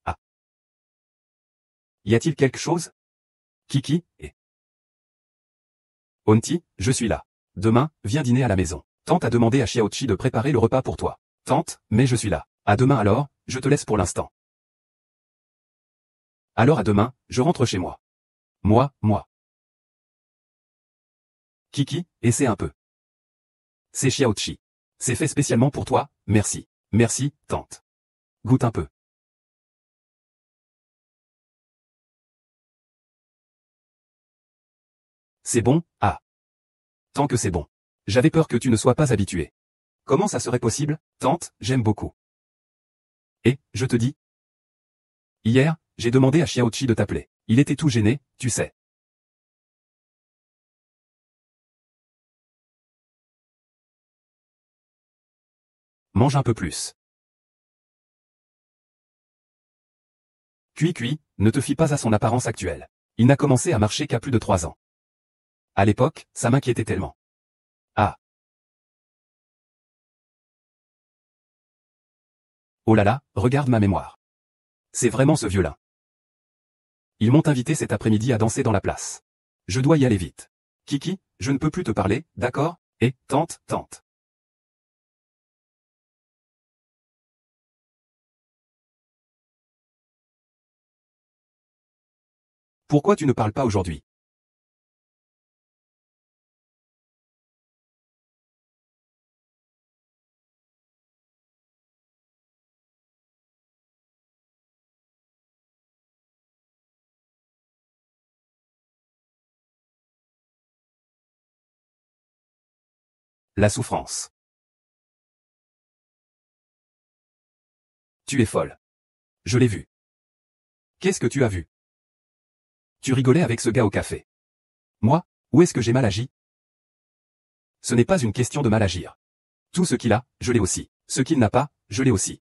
Ah. Y a-t-il quelque chose? Kiki, et Onti, je suis là. Demain, viens dîner à la maison. Tante a demandé à Xiaochi de préparer le repas pour toi. Tante, mais je suis là. À demain alors, je te laisse pour l'instant. Alors à demain, je rentre chez moi. Moi. Kiki, essaie un peu. C'est Xiaochi. C'est fait spécialement pour toi, merci. Merci, tante. Goûte un peu. C'est bon, ah. Tant que c'est bon. J'avais peur que tu ne sois pas habitué. Comment ça serait possible, tante, j'aime beaucoup. Et, je te dis. Hier, j'ai demandé à Xiaochi de t'appeler. Il était tout gêné, tu sais. Mange un peu plus. Cui, ne te fie pas à son apparence actuelle. Il n'a commencé à marcher qu'à plus de 3 ans. À l'époque, ça m'inquiétait tellement. Ah. Oh là là, regarde ma mémoire. C'est vraiment ce vieux-là. Ils m'ont invité cet après-midi à danser dans la place. Je dois y aller vite. Kiki, je ne peux plus te parler, d'accord? Et, tante. Pourquoi tu ne parles pas aujourd'hui? La souffrance. Tu es folle. Je l'ai vu. Qu'est-ce que tu as vu? Tu rigolais avec ce gars au café. Moi, où est-ce que j'ai mal agi? Ce n'est pas une question de mal agir. Tout ce qu'il a, je l'ai aussi. Ce qu'il n'a pas, je l'ai aussi.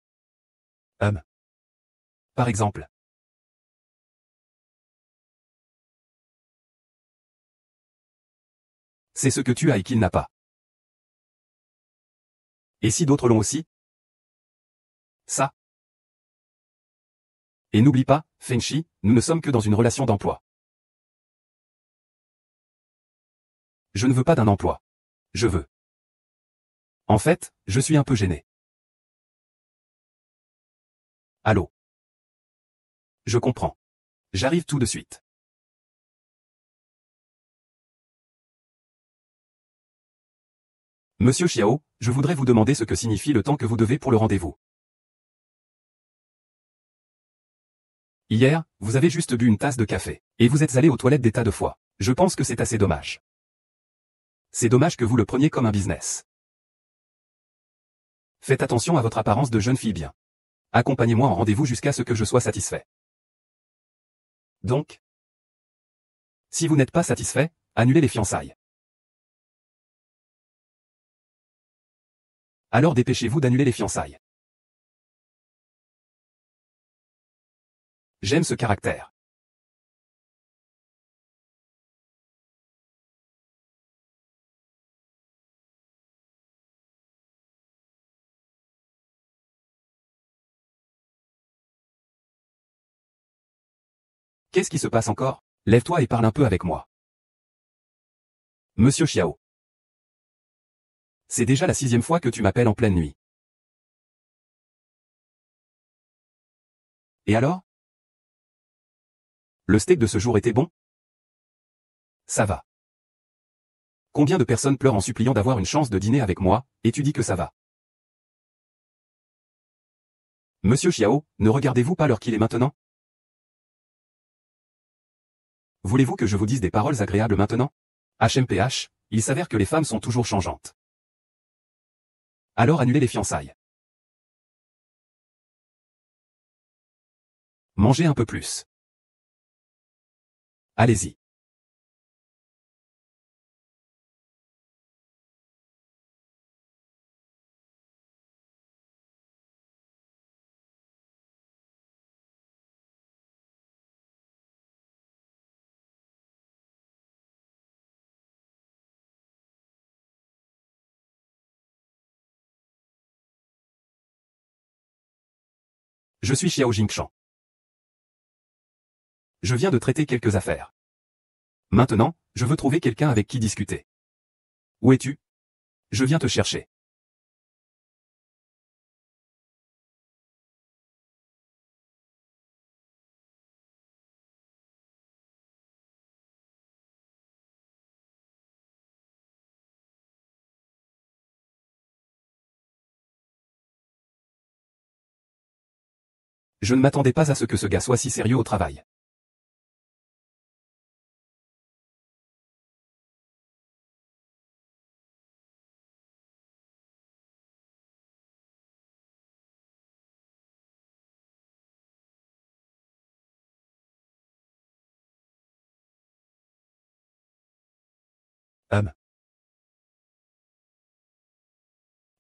Par exemple. C'est ce que tu as et qu'il n'a pas. Et si d'autres l'ont aussi? Ça. Et n'oublie pas, Fenchi, nous ne sommes que dans une relation d'emploi. Je ne veux pas d'un emploi. Je veux. En fait, je suis un peu gêné. Allô? Je comprends. J'arrive tout de suite. Monsieur Xiao, je voudrais vous demander ce que signifie le temps que vous devez pour le rendez-vous. Hier, vous avez juste bu une tasse de café, et vous êtes allé aux toilettes des tas de fois. Je pense que c'est assez dommage. C'est dommage que vous le preniez comme un business. Faites attention à votre apparence de jeune fille bien. Accompagnez-moi en rendez-vous jusqu'à ce que je sois satisfait. Donc, si vous n'êtes pas satisfait, annulez les fiançailles. Alors dépêchez-vous d'annuler les fiançailles. J'aime ce caractère. Qu'est-ce qui se passe encore? Lève-toi et parle un peu avec moi. Monsieur Xiao. C'est déjà la 6e fois que tu m'appelles en pleine nuit. Et alors? Le steak de ce jour était bon? Ça va. Combien de personnes pleurent en suppliant d'avoir une chance de dîner avec moi, et tu dis que ça va? Monsieur Xiao, ne regardez-vous pas l'heure qu'il est maintenant? Voulez-vous que je vous dise des paroles agréables maintenant? HMPH, il s'avère que les femmes sont toujours changeantes. Alors annulez les fiançailles. Mangez un peu plus. Allez-y. Je suis Xiao Jingshan. Je viens de traiter quelques affaires. Maintenant, je veux trouver quelqu'un avec qui discuter. Où es-tu? Je viens te chercher. Je ne m'attendais pas à ce que ce gars soit si sérieux au travail.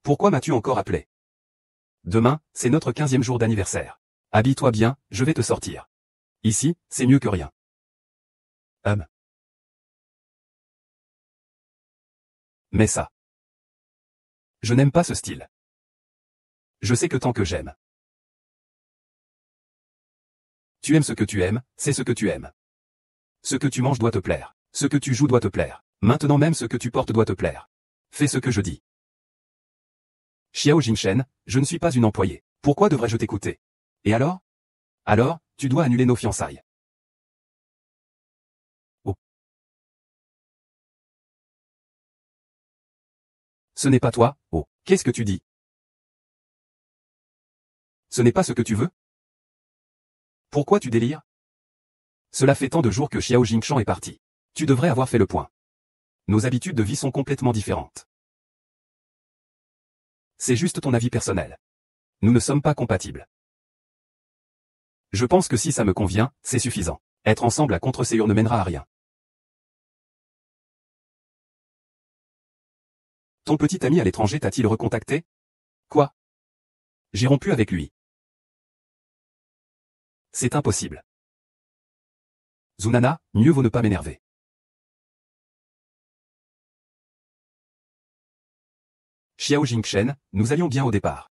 Pourquoi m'as-tu encore appelé? Demain, c'est notre 15e jour d'anniversaire. Habille-toi bien, je vais te sortir. Ici, c'est mieux que rien. Mais ça. Je n'aime pas ce style. Je sais que tant que j'aime. Tu aimes ce que tu aimes, c'est ce que tu aimes. Ce que tu manges doit te plaire. Ce que tu joues doit te plaire. Maintenant même ce que tu portes doit te plaire. Fais ce que je dis. Xiao Jingshan, je ne suis pas une employée. Pourquoi devrais-je t'écouter? Et alors? Alors, tu dois annuler nos fiançailles. Oh. Ce n'est pas toi, oh, qu'est-ce que tu dis? Ce n'est pas ce que tu veux? Pourquoi tu délires? Cela fait tant de jours que Xiao Jingshan est parti. Tu devrais avoir fait le point. Nos habitudes de vie sont complètement différentes. C'est juste ton avis personnel. Nous ne sommes pas compatibles. Je pense que si ça me convient, c'est suffisant. Être ensemble à contre-séjour ne mènera à rien. Ton petit ami à l'étranger t'a-t-il recontacté? Quoi? J'ai rompu avec lui. C'est impossible. Zunana, mieux vaut ne pas m'énerver. Xiao Jingchen, nous allions bien au départ.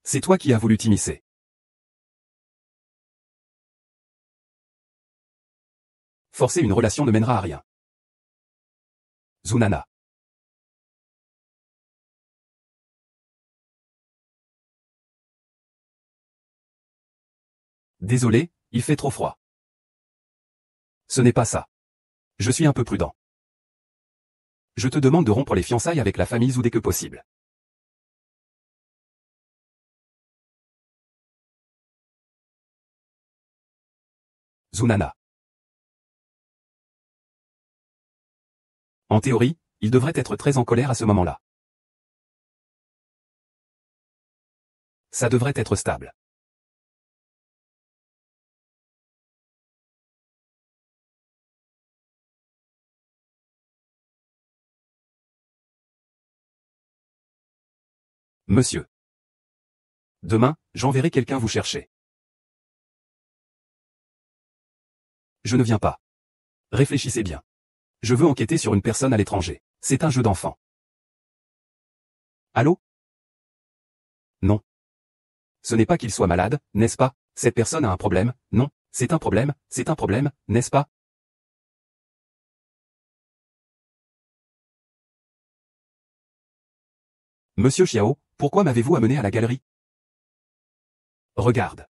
C'est toi qui as voulu t'immiscer. Forcer une relation ne mènera à rien. Zunana. Désolé, il fait trop froid. Ce n'est pas ça. Je suis un peu prudent. Je te demande de rompre les fiançailles avec la famille Zhou dès que possible. Zunana. En théorie, il devrait être très en colère à ce moment-là. Ça devrait être stable. Monsieur. Demain, j'enverrai quelqu'un vous chercher. Je ne viens pas. Réfléchissez bien. Je veux enquêter sur une personne à l'étranger. C'est un jeu d'enfant. Allô? Non. Ce n'est pas qu'il soit malade, n'est-ce pas? Cette personne a un problème, non? C'est un problème, n'est-ce pas? Monsieur Xiao, pourquoi m'avez-vous amené à la galerie? Regarde.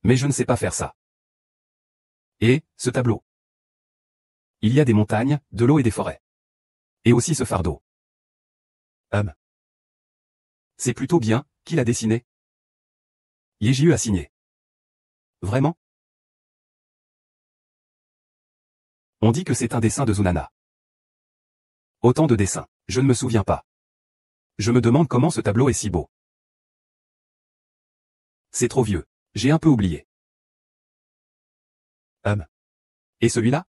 Mais je ne sais pas faire ça. Et, ce tableau. Il y a des montagnes, de l'eau et des forêts. Et aussi ce fardeau. C'est plutôt bien, qui l'a dessiné? Yejiu a signé. Vraiment? On dit que c'est un dessin de Zunana. Autant de dessins, je ne me souviens pas. Je me demande comment ce tableau est si beau. C'est trop vieux. J'ai un peu oublié. Et celui-là?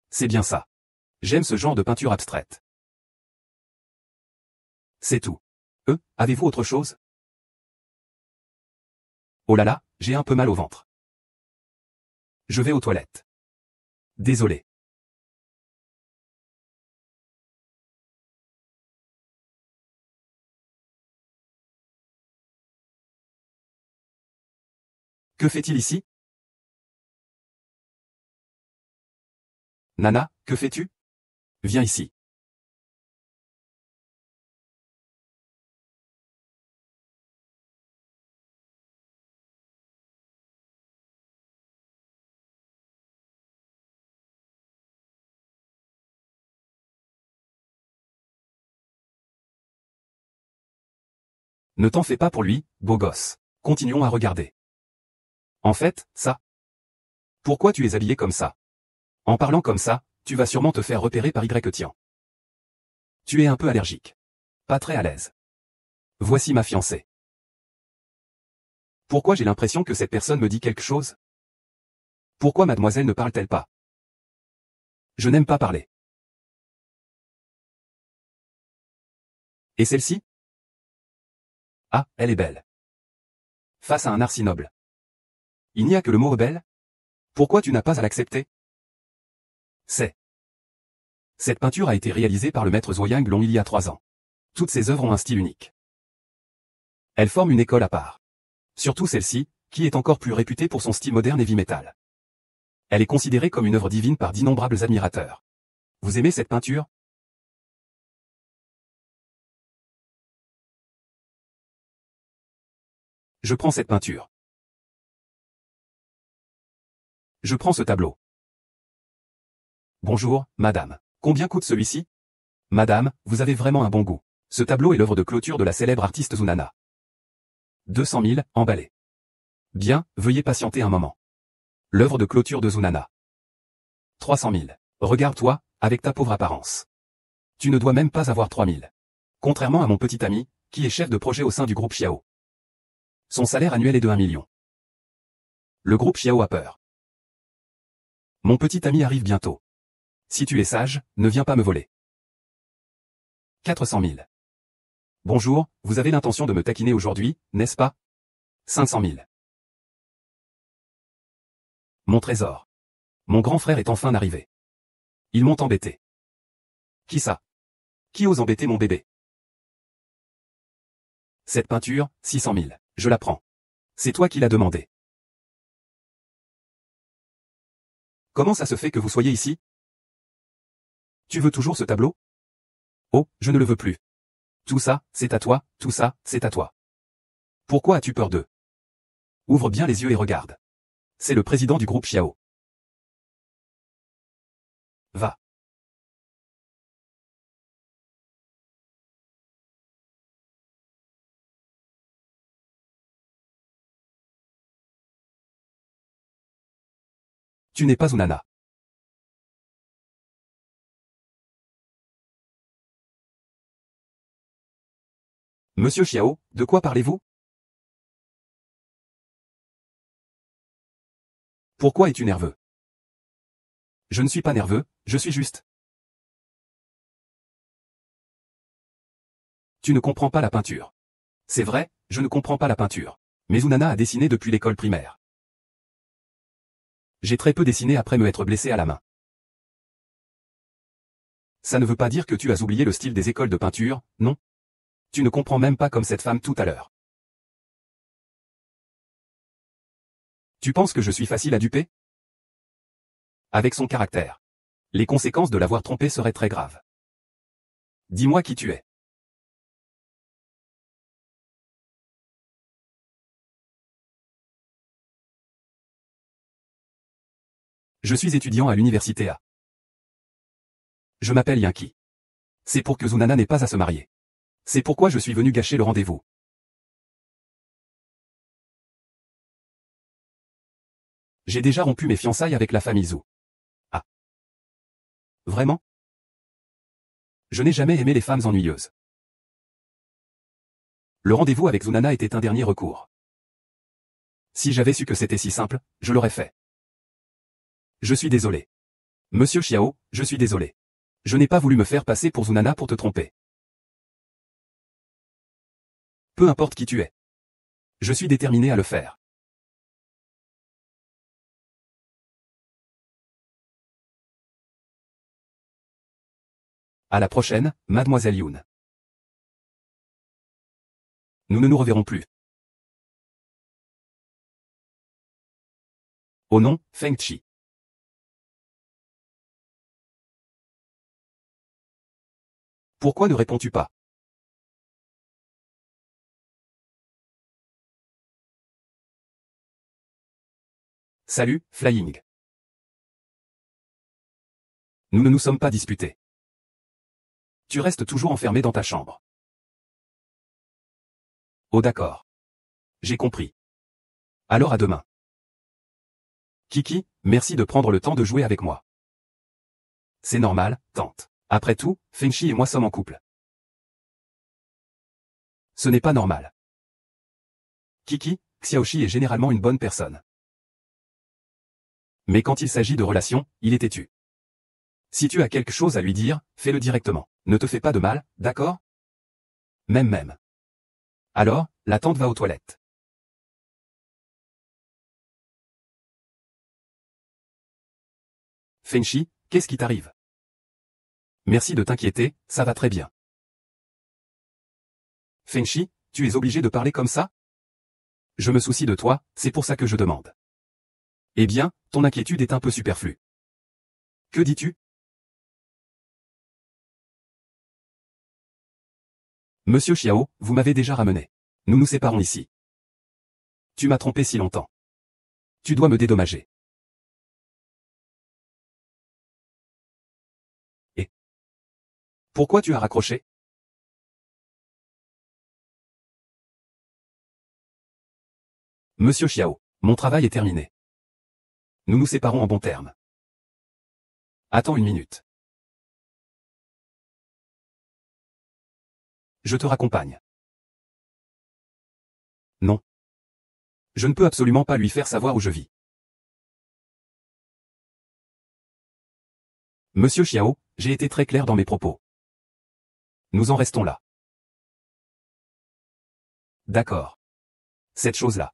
C'est bien ça. J'aime ce genre de peinture abstraite. C'est tout. Avez-vous autre chose? Oh là là, j'ai un peu mal au ventre. Je vais aux toilettes. Désolé. Que fait-il ici? Nana, que fais-tu? Viens ici. Ne t'en fais pas pour lui, beau gosse. Continuons à regarder. En fait, ça. Pourquoi tu es habillé comme ça? En parlant comme ça, tu vas sûrement te faire repérer par Y Tian. Tu es un peu allergique. Pas très à l'aise. Voici ma fiancée. Pourquoi j'ai l'impression que cette personne me dit quelque chose? Pourquoi mademoiselle ne parle-t-elle pas? Je n'aime pas parler. Et celle-ci? Ah, elle est belle. Face à un arcy noble. Il n'y a que le mot belle? Pourquoi tu n'as pas à l'accepter? Cette peinture a été réalisée par le maître Zhuoyang Long il y a 3 ans. Toutes ses œuvres ont un style unique. Elles forment une école à part. Surtout celle-ci, qui est encore plus réputée pour son style moderne heavy metal. Elle est considérée comme une œuvre divine par d'innombrables admirateurs. Vous aimez cette peinture? Je prends cette peinture. Je prends ce tableau. Bonjour, madame. Combien coûte celui-ci? Madame, vous avez vraiment un bon goût. Ce tableau est l'œuvre de clôture de la célèbre artiste Zunana. 200 000, emballé. Bien, veuillez patienter un moment. L'œuvre de clôture de Zunana. 300 000. Regarde-toi, avec ta pauvre apparence. Tu ne dois même pas avoir 3 000. Contrairement à mon petit ami, qui est chef de projet au sein du groupe Xiao. Son salaire annuel est de 1 million. Le groupe Xiao a peur. Mon petit ami arrive bientôt. Si tu es sage, ne viens pas me voler. 400 000. Bonjour, vous avez l'intention de me taquiner aujourd'hui, n'est-ce pas? 500 000. Mon trésor. Mon grand frère est enfin arrivé. Ils m'ont embêté. Qui ça? Qui ose embêter mon bébé? Cette peinture, 600 000. Je la prends. C'est toi qui l'as demandé. Comment ça se fait que vous soyez ici? Tu veux toujours ce tableau? Oh, je ne le veux plus. Tout ça, c'est à toi, tout ça, c'est à toi. Pourquoi as-tu peur d'eux? Ouvre bien les yeux et regarde. C'est le président du groupe Xiao. Va. Tu n'es pas Zunana. Monsieur Xiao, de quoi parlez-vous? Pourquoi es-tu nerveux? Je ne suis pas nerveux, je suis juste. Tu ne comprends pas la peinture. C'est vrai, je ne comprends pas la peinture. Mais Zunana a dessiné depuis l'école primaire. J'ai très peu dessiné après me être blessé à la main. Ça ne veut pas dire que tu as oublié le style des écoles de peinture, non? Tu ne comprends même pas comme cette femme tout à l'heure. Tu penses que je suis facile à duper? Avec son caractère. Les conséquences de l'avoir trompée seraient très graves. Dis-moi qui tu es. Je suis étudiant à l'université A. Je m'appelle Yinki. C'est pour que Zunana n'ait pas à se marier. C'est pourquoi je suis venu gâcher le rendez-vous. J'ai déjà rompu mes fiançailles avec la famille Zhu. Ah. Vraiment? Je n'ai jamais aimé les femmes ennuyeuses. Le rendez-vous avec Zunana était un dernier recours. Si j'avais su que c'était si simple, je l'aurais fait. Je suis désolé. Monsieur Xiao, je suis désolé. Je n'ai pas voulu me faire passer pour Zunana pour te tromper. Peu importe qui tu es. Je suis déterminé à le faire. À la prochaine, mademoiselle Yoon. Nous ne nous reverrons plus. Au nom, Feng Chi. Pourquoi ne réponds-tu pas? Salut, Flying. Nous ne nous sommes pas disputés. Tu restes toujours enfermé dans ta chambre. Oh d'accord. J'ai compris. Alors à demain. Kiki, merci de prendre le temps de jouer avec moi. C'est normal, tante. Après tout, Feng Chi et moi sommes en couple. Ce n'est pas normal. Kiki, Xiaoxi est généralement une bonne personne. Mais quand il s'agit de relations, il est têtu. Si tu as quelque chose à lui dire, fais-le directement. Ne te fais pas de mal, d'accord? Même. Alors, la tante va aux toilettes. Feng Chi, qu'est-ce qui t'arrive? Merci de t'inquiéter, ça va très bien. Feng Chi, tu es obligé de parler comme ça? Je me soucie de toi, c'est pour ça que je demande. Eh bien, ton inquiétude est un peu superflue. Que dis-tu? Monsieur Xiao, vous m'avez déjà ramené. Nous nous séparons ici. Tu m'as trompé si longtemps. Tu dois me dédommager. Et pourquoi tu as raccroché? Monsieur Xiao, mon travail est terminé. Nous nous séparons en bons termes. Attends une minute. Je te raccompagne. Non. Je ne peux absolument pas lui faire savoir où je vis. Monsieur Xiao, j'ai été très clair dans mes propos. Nous en restons là. D'accord. Cette chose-là.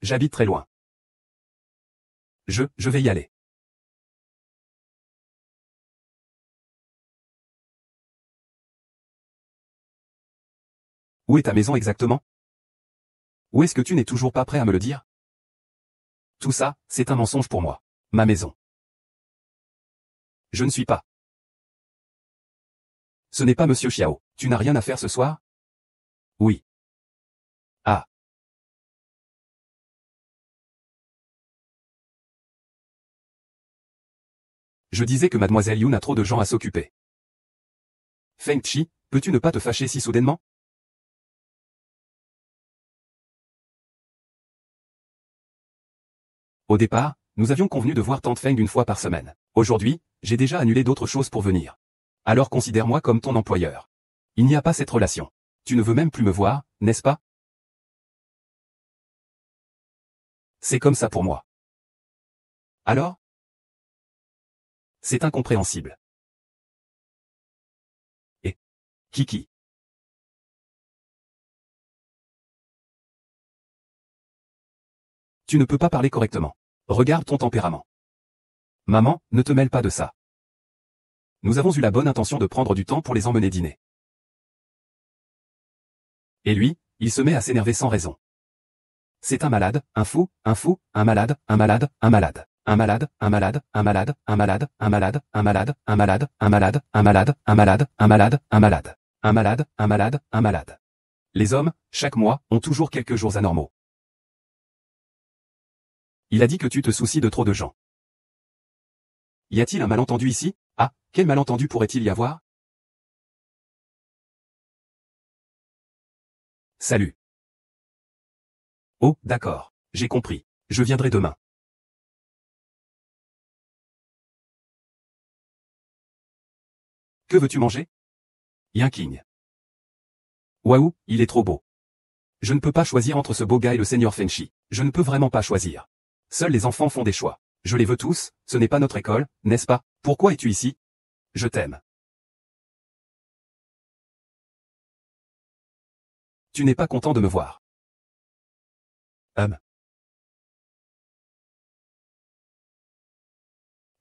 J'habite très loin. Je vais y aller. Où est ta maison exactement? Où est-ce que tu n'es toujours pas prêt à me le dire? Tout ça, c'est un mensonge pour moi. Ma maison. Je ne suis pas. Ce n'est pas Monsieur Xiao. Tu n'as rien à faire ce soir? Oui. Ah. Je disais que Mademoiselle Yun a trop de gens à s'occuper. Feng Chi, peux-tu ne pas te fâcher si soudainement? Au départ, nous avions convenu de voir Tante Feng une fois par semaine. Aujourd'hui, j'ai déjà annulé d'autres choses pour venir. Alors considère-moi comme ton employeur. Il n'y a pas cette relation. Tu ne veux même plus me voir, n'est-ce pas? C'est comme ça pour moi. Alors? C'est incompréhensible. Et Kiki. Tu ne peux pas parler correctement. Regarde ton tempérament. Maman, ne te mêle pas de ça. Nous avons eu la bonne intention de prendre du temps pour les emmener dîner. Et lui, il se met à s'énerver sans raison. C'est un malade, un fou, un malade, un malade, un malade. Un malade, un malade, un malade, un malade, un malade, un malade, un malade, un malade, un malade, un malade, un malade, un malade. Un malade, un malade, un malade. Les hommes, chaque mois, ont toujours quelques jours anormaux. Il a dit que tu te soucies de trop de gens. Y a-t-il un malentendu ici? Ah, quel malentendu pourrait-il y avoir? Salut. Oh, d'accord. J'ai compris. Je viendrai demain. Que veux-tu manger? Yanking. Waouh, il est trop beau. Je ne peux pas choisir entre ce beau gars et le seigneur Feng Shi. Je ne peux vraiment pas choisir. Seuls les enfants font des choix. Je les veux tous, ce n'est pas notre école, n'est-ce pas? Pourquoi es-tu ici? Je t'aime. Tu n'es pas content de me voir.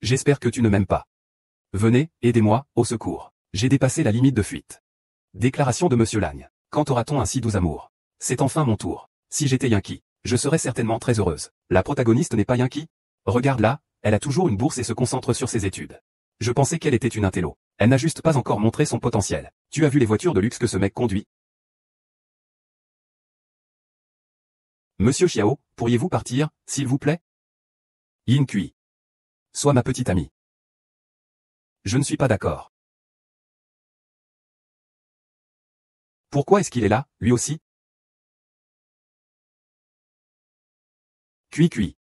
J'espère que tu ne m'aimes pas. Venez, aidez-moi, au secours. J'ai dépassé la limite de fuite. Déclaration de Monsieur Lagne. Quand aura-t-on un si doux amour? C'est enfin mon tour. Si j'étais Yankee, je serais certainement très heureuse. La protagoniste n'est pas Yankee? Regarde-la, elle a toujours une bourse et se concentre sur ses études. Je pensais qu'elle était une intello. Elle n'a juste pas encore montré son potentiel. Tu as vu les voitures de luxe que ce mec conduit? Monsieur Xiao, pourriez-vous partir, s'il vous plaît? Yin Kui. Sois ma petite amie. Je ne suis pas d'accord. Pourquoi est-ce qu'il est là, lui aussi? Kui.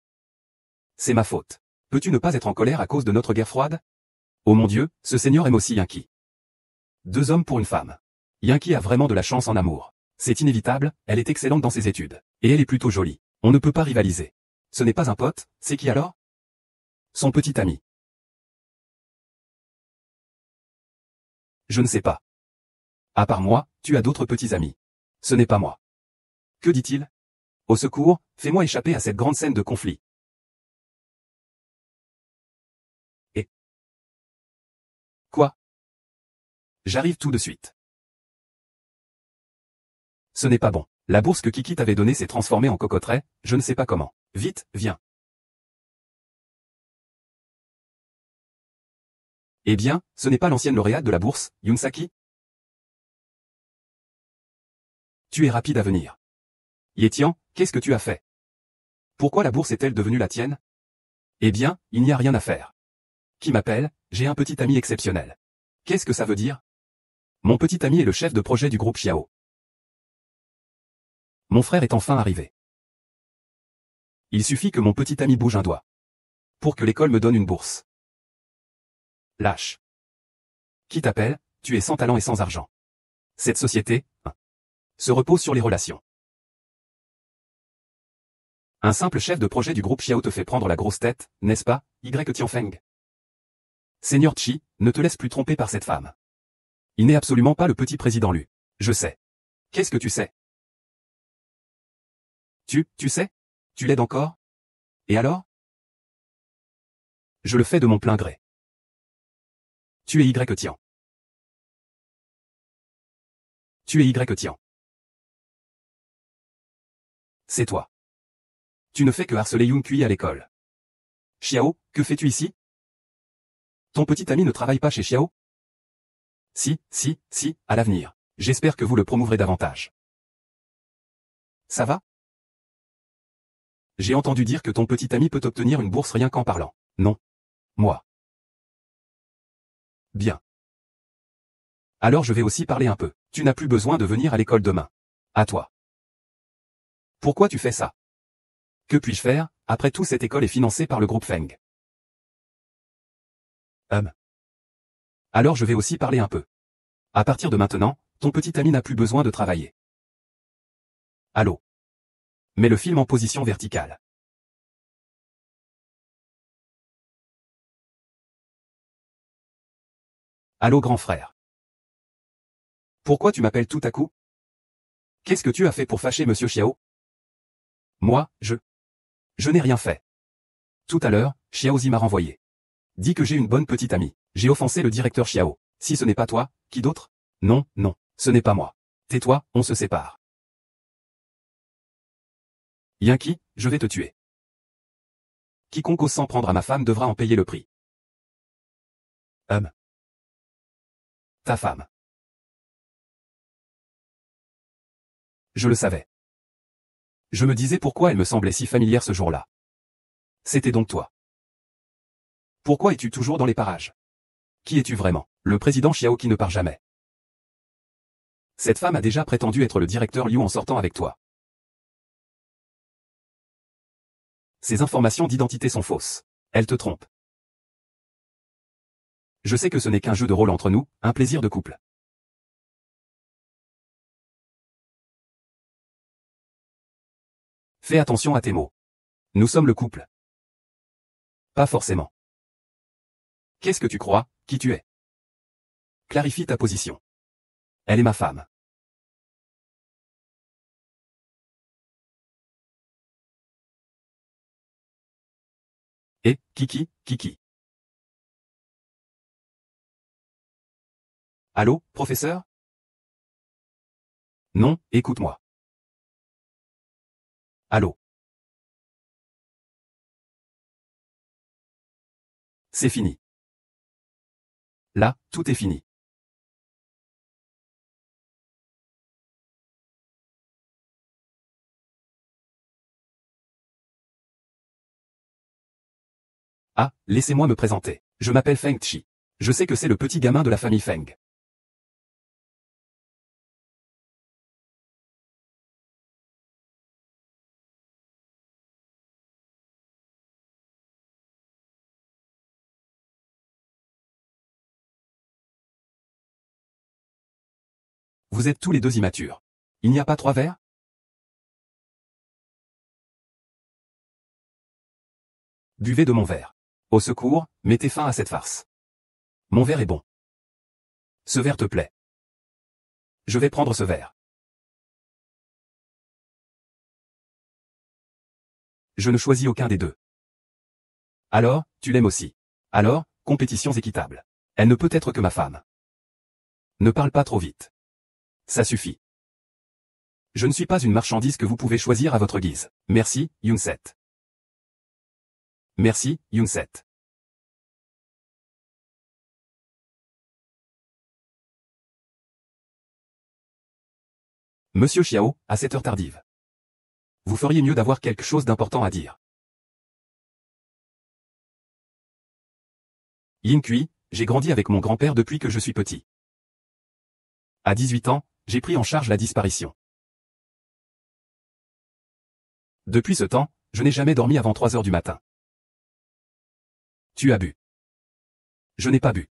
C'est ma faute. Peux-tu ne pas être en colère à cause de notre guerre froide? Oh mon Dieu, ce seigneur aime aussi Yankee. Deux hommes pour une femme. Yankee a vraiment de la chance en amour. C'est inévitable, elle est excellente dans ses études. Et elle est plutôt jolie. On ne peut pas rivaliser. Ce n'est pas un pote, c'est qui alors? Son petit ami. Je ne sais pas. À part moi, tu as d'autres petits amis. Ce n'est pas moi. Que dit-il? Au secours, fais-moi échapper à cette grande scène de conflit. Et quoi? J'arrive tout de suite. Ce n'est pas bon. La bourse que Kiki t'avait donnée s'est transformée en cocoterie, je ne sais pas comment. Vite, viens. Eh bien, ce n'est pas l'ancienne lauréate de la bourse, Yunsaki? Tu es rapide à venir. Yetian, qu'est-ce que tu as fait? Pourquoi la bourse est-elle devenue la tienne? Eh bien, il n'y a rien à faire. Qui m'appelle? J'ai un petit ami exceptionnel. Qu'est-ce que ça veut dire? Mon petit ami est le chef de projet du groupe Xiao. Mon frère est enfin arrivé. Il suffit que mon petit ami bouge un doigt. Pour que l'école me donne une bourse. Lâche. Qui t'appelle? Tu es sans talent et sans argent. Cette société, se repose sur les relations. Un simple chef de projet du groupe Xiao te fait prendre la grosse tête, n'est-ce pas, Y Tianfeng? Seigneur Chi, ne te laisse plus tromper par cette femme. Il n'est absolument pas le petit président Lu. Je sais. Qu'est-ce que tu sais? Tu sais? Tu l'aides encore? Et alors? Je le fais de mon plein gré. Tu es Y Tian. Tu es Y Tian. C'est toi. Tu ne fais que harceler Yung Kui à l'école. Xiao, que fais-tu ici? Ton petit ami ne travaille pas chez Xiao? Si, à l'avenir. J'espère que vous le promouvrez davantage. Ça va? J'ai entendu dire que ton petit ami peut obtenir une bourse rien qu'en parlant. Non. Moi. Bien. Alors je vais aussi parler un peu. Tu n'as plus besoin de venir à l'école demain. À toi. Pourquoi tu fais ça? Que puis-je faire? Après tout, cette école est financée par le groupe Feng. Alors je vais aussi parler un peu. À partir de maintenant, ton petit ami n'a plus besoin de travailler. Allô? Mets le film en position verticale. Allô grand frère. Pourquoi tu m'appelles tout à coup? Qu'est-ce que tu as fait pour fâcher Monsieur Xiao? Moi, je n'ai rien fait. Tout à l'heure, Xiaozi m'a renvoyé. Dis que j'ai une bonne petite amie. J'ai offensé le directeur Xiao. Si ce n'est pas toi, qui d'autre? Non, ce n'est pas moi. Tais-toi, on se sépare. Yankee, je vais te tuer. Quiconque ose s'en prendre à ma femme devra en payer le prix. Ta femme. Je le savais. Je me disais pourquoi elle me semblait si familière ce jour-là. C'était donc toi. Pourquoi es-tu toujours dans les parages? Qui es-tu vraiment? Le président Xiao qui ne part jamais. Cette femme a déjà prétendu être le directeur Liu en sortant avec toi. Ces informations d'identité sont fausses. Elle te trompe. Je sais que ce n'est qu'un jeu de rôle entre nous, un plaisir de couple. Fais attention à tes mots. Nous sommes le couple. Pas forcément. Qu'est-ce que tu crois, qui tu es? Clarifie ta position. Elle est ma femme. Et, Kiki. Allô, professeur? Non, écoute-moi. Allô? C'est fini. Là, tout est fini. Ah, laissez-moi me présenter. Je m'appelle Feng Chi. Je sais que c'est le petit gamin de la famille Feng. Vous êtes tous les deux immatures. Il n'y a pas 3 verres? Buvez de mon verre. Au secours, mettez fin à cette farce. Mon verre est bon. Ce verre te plaît. Je vais prendre ce verre. Je ne choisis aucun des deux. Alors, tu l'aimes aussi. Alors, compétitions équitables. Elle ne peut être que ma femme. Ne parle pas trop vite. Ça suffit. Je ne suis pas une marchandise que vous pouvez choisir à votre guise. Merci, Yunset. Merci, Yunset. Monsieur Xiao, à cette heure tardive. Vous feriez mieux d'avoir quelque chose d'important à dire. Yin Kui, j'ai grandi avec mon grand-père depuis que je suis petit. À 18 ans, j'ai pris en charge la disparition. Depuis ce temps, je n'ai jamais dormi avant 3 heures du matin. Tu as bu. Je n'ai pas bu.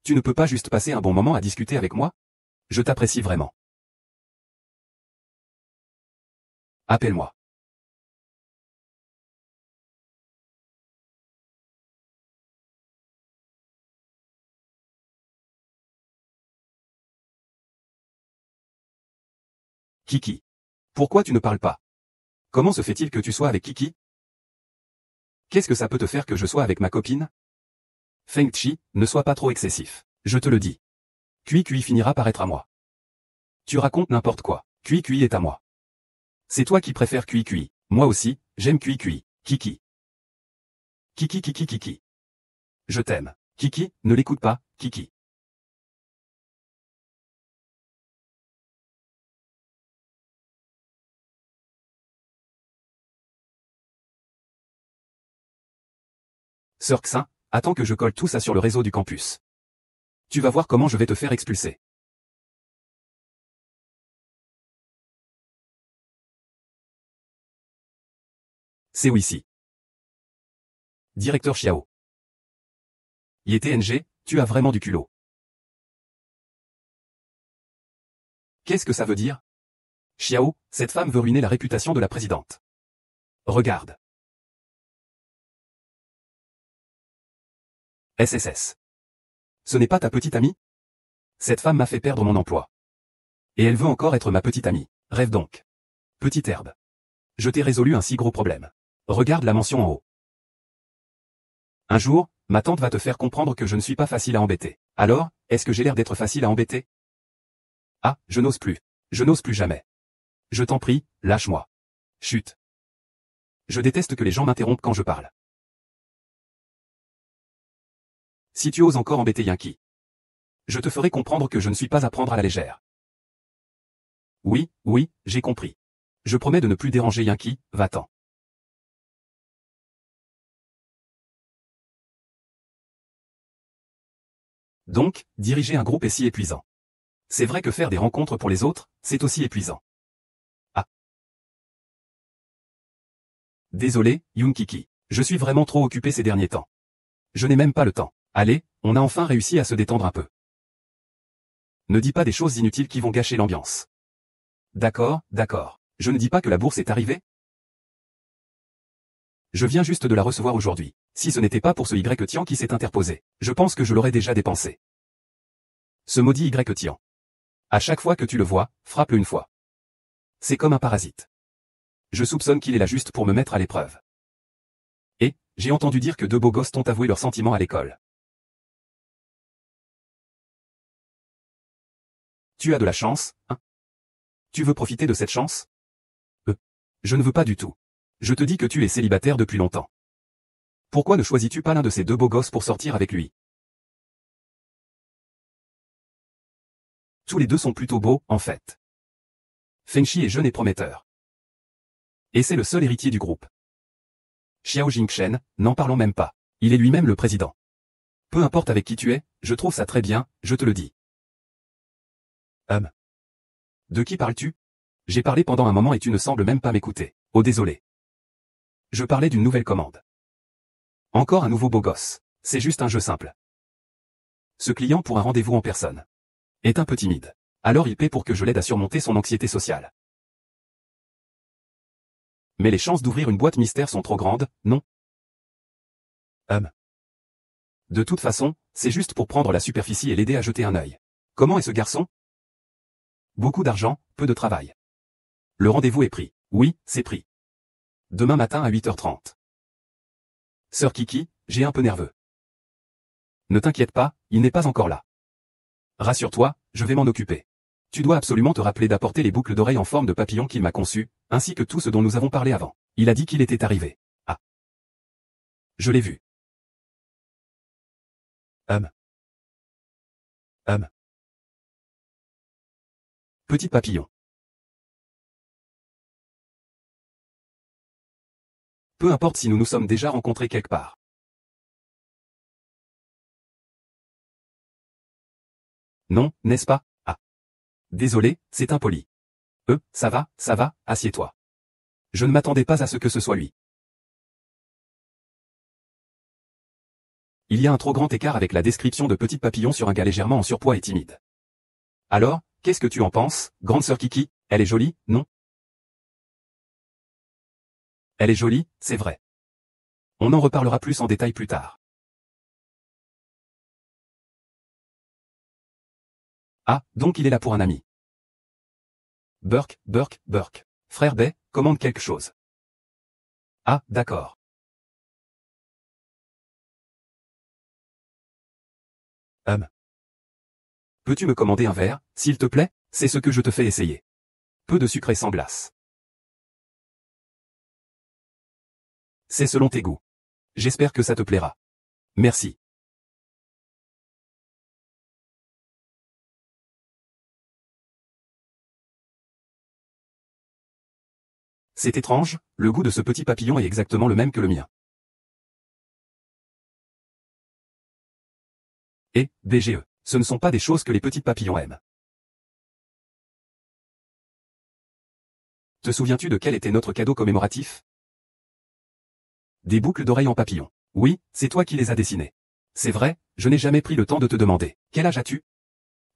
Tu ne peux pas juste passer un bon moment à discuter avec moi? Je t'apprécie vraiment. Appelle-moi. Kiki. Pourquoi tu ne parles pas? Comment se fait-il que tu sois avec Kiki? Qu'est-ce que ça peut te faire que je sois avec ma copine? Feng Chi, ne sois pas trop excessif. Je te le dis. Cui finira par être à moi. Tu racontes n'importe quoi. Cui est à moi. C'est toi qui préfères Cui. Moi aussi, j'aime Cui. Kiki. Kiki. Je t'aime. Kiki, ne l'écoute pas, Kiki. Sœur Xin, attends que je colle tout ça sur le réseau du campus. Tu vas voir comment je vais te faire expulser. C'est où ici? Directeur Xiao. YTNG, tu as vraiment du culot. Qu'est-ce que ça veut dire? Xiao, cette femme veut ruiner la réputation de la présidente. Regarde. SSS. Ce n'est pas ta petite amie? Cette femme m'a fait perdre mon emploi. Et elle veut encore être ma petite amie. Rêve donc. Petite herbe. Je t'ai résolu un si gros problème. Regarde la mention en haut. Un jour, ma tante va te faire comprendre que je ne suis pas facile à embêter. Alors, est-ce que j'ai l'air d'être facile à embêter? Ah, je n'ose plus. Je n'ose plus jamais. Je t'en prie, lâche-moi. Chut. Je déteste que les gens m'interrompent quand je parle. Si tu oses encore embêter Yankee, je te ferai comprendre que je ne suis pas à prendre à la légère. Oui, j'ai compris. Je promets de ne plus déranger Yankee, va-t'en. Donc, diriger un groupe est si épuisant. C'est vrai que faire des rencontres pour les autres, c'est aussi épuisant. Ah. Désolé, Yunkiki. Je suis vraiment trop occupé ces derniers temps. Je n'ai même pas le temps. Allez, on a enfin réussi à se détendre un peu. Ne dis pas des choses inutiles qui vont gâcher l'ambiance. D'accord. Je ne dis pas que la bourse est arrivée. Je viens juste de la recevoir aujourd'hui. Si ce n'était pas pour ce Y Tian qui s'est interposé, je pense que je l'aurais déjà dépensé. Ce maudit Y Tian. À chaque fois que tu le vois, frappe-le une fois. C'est comme un parasite. Je soupçonne qu'il est là juste pour me mettre à l'épreuve. Et, j'ai entendu dire que deux beaux gosses t'ont avoué leurs sentiments à l'école. Tu as de la chance, hein? Tu veux profiter de cette chance? Je ne veux pas du tout. Je te dis que tu es célibataire depuis longtemps. Pourquoi ne choisis-tu pas l'un de ces deux beaux gosses pour sortir avec lui? Tous les deux sont plutôt beaux, en fait. Fengshi est jeune et prometteur. Et c'est le seul héritier du groupe. Xiao Jingchen, n'en parlons même pas. Il est lui-même le président. Peu importe avec qui tu es, je trouve ça très bien, je te le dis. De qui parles-tu? J'ai parlé pendant un moment et tu ne sembles même pas m'écouter. Oh désolé. Je parlais d'une nouvelle commande. Encore un nouveau beau gosse. C'est juste un jeu simple. Ce client pour un rendez-vous en personne est un peu timide. Alors il paie pour que je l'aide à surmonter son anxiété sociale. Mais les chances d'ouvrir une boîte mystère sont trop grandes, non? De toute façon, c'est juste pour prendre la superficie et l'aider à jeter un œil. Comment est ce garçon? Beaucoup d'argent, peu de travail. Le rendez-vous est pris. Oui, c'est pris. Demain matin à 8h30. Sœur Kiki, j'ai un peu nerveux. Ne t'inquiète pas, il n'est pas encore là. Rassure-toi, je vais m'en occuper. Tu dois absolument te rappeler d'apporter les boucles d'oreilles en forme de papillon qu'il m'a conçues, ainsi que tout ce dont nous avons parlé avant. Il a dit qu'il était arrivé. Ah. Je l'ai vu. Petit papillon. Peu importe si nous nous sommes déjà rencontrés quelque part. Non, n'est-ce pas? Ah. Désolé, c'est impoli. Ça va, assieds-toi. Je ne m'attendais pas à ce que ce soit lui. Il y a un trop grand écart avec la description de petit papillon sur un gars légèrement en surpoids et timide. Alors, qu'est-ce que tu en penses, grande sœur Kiki? Elle est jolie, non? Elle est jolie, c'est vrai. On en reparlera plus en détail plus tard. Ah, donc il est là pour un ami. Burke, Burke, Burke. Frère Bay, commande quelque chose. Ah, d'accord. Peux-tu me commander un verre, s'il te plaît? C'est ce que je te fais essayer. Peu de sucré sans glace. C'est selon tes goûts. J'espère que ça te plaira. Merci. C'est étrange, le goût de ce petit papillon est exactement le même que le mien. Et, BGE, ce ne sont pas des choses que les petits papillons aiment. Te souviens-tu de quel était notre cadeau commémoratif? Des boucles d'oreilles en papillon. Oui, c'est toi qui les as dessinées. C'est vrai, je n'ai jamais pris le temps de te demander. Quel âge as-tu?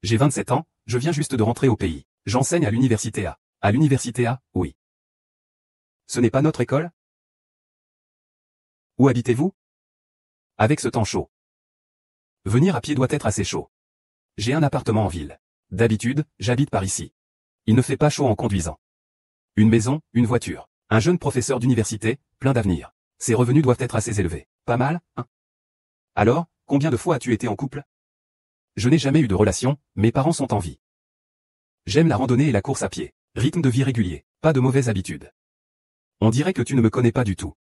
J'ai 27 ans, je viens juste de rentrer au pays. J'enseigne à l'université A. À l'université A, oui. Ce n'est pas notre école? Où habitez-vous? Avec ce temps chaud. Venir à pied doit être assez chaud. J'ai un appartement en ville. D'habitude, j'habite par ici. Il ne fait pas chaud en conduisant. Une maison, une voiture. Un jeune professeur d'université, plein d'avenir. Ses revenus doivent être assez élevés. Pas mal, hein? Alors, combien de fois as-tu été en couple? Je n'ai jamais eu de relation, mes parents sont en vie. J'aime la randonnée et la course à pied. Rythme de vie régulier, pas de mauvaises habitudes. On dirait que tu ne me connais pas du tout.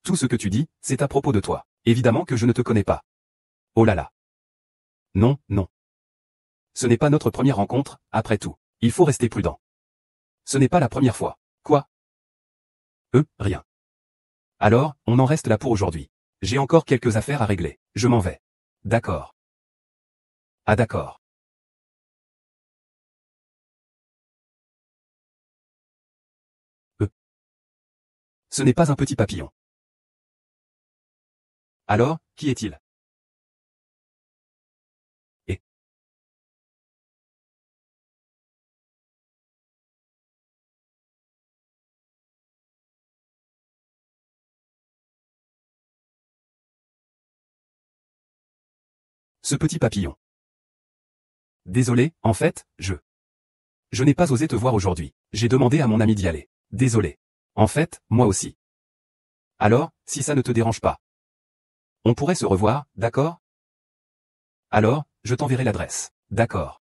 Tout ce que tu dis, c'est à propos de toi. Évidemment que je ne te connais pas. Oh là là. Non, non. Ce n'est pas notre première rencontre, après tout. Il faut rester prudent. Ce n'est pas la première fois. Quoi? Rien. Alors, on en reste là pour aujourd'hui. J'ai encore quelques affaires à régler. Je m'en vais. D'accord. Ah d'accord. Ce n'est pas un petit papillon. Alors, qui est-il? Et ce petit papillon. Désolé, en fait, Je n'ai pas osé te voir aujourd'hui. J'ai demandé à mon ami d'y aller. Désolé. En fait, moi aussi. Alors, si ça ne te dérange pas. On pourrait se revoir, d'accord? Alors, je t'enverrai l'adresse. D'accord.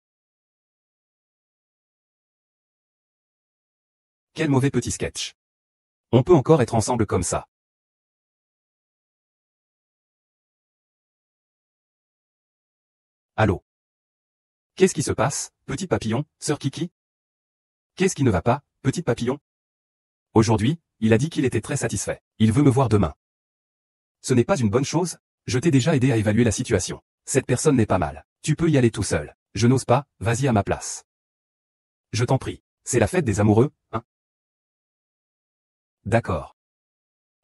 Quel mauvais petit sketch. On peut encore être ensemble comme ça. Allô? Qu'est-ce qui se passe, petit papillon, sœur Kiki? Qu'est-ce qui ne va pas, petit papillon? Aujourd'hui, il a dit qu'il était très satisfait. Il veut me voir demain. Ce n'est pas une bonne chose? Je t'ai déjà aidé à évaluer la situation. Cette personne n'est pas mal. Tu peux y aller tout seul. Je n'ose pas, vas-y à ma place. Je t'en prie. C'est la fête des amoureux, hein? D'accord.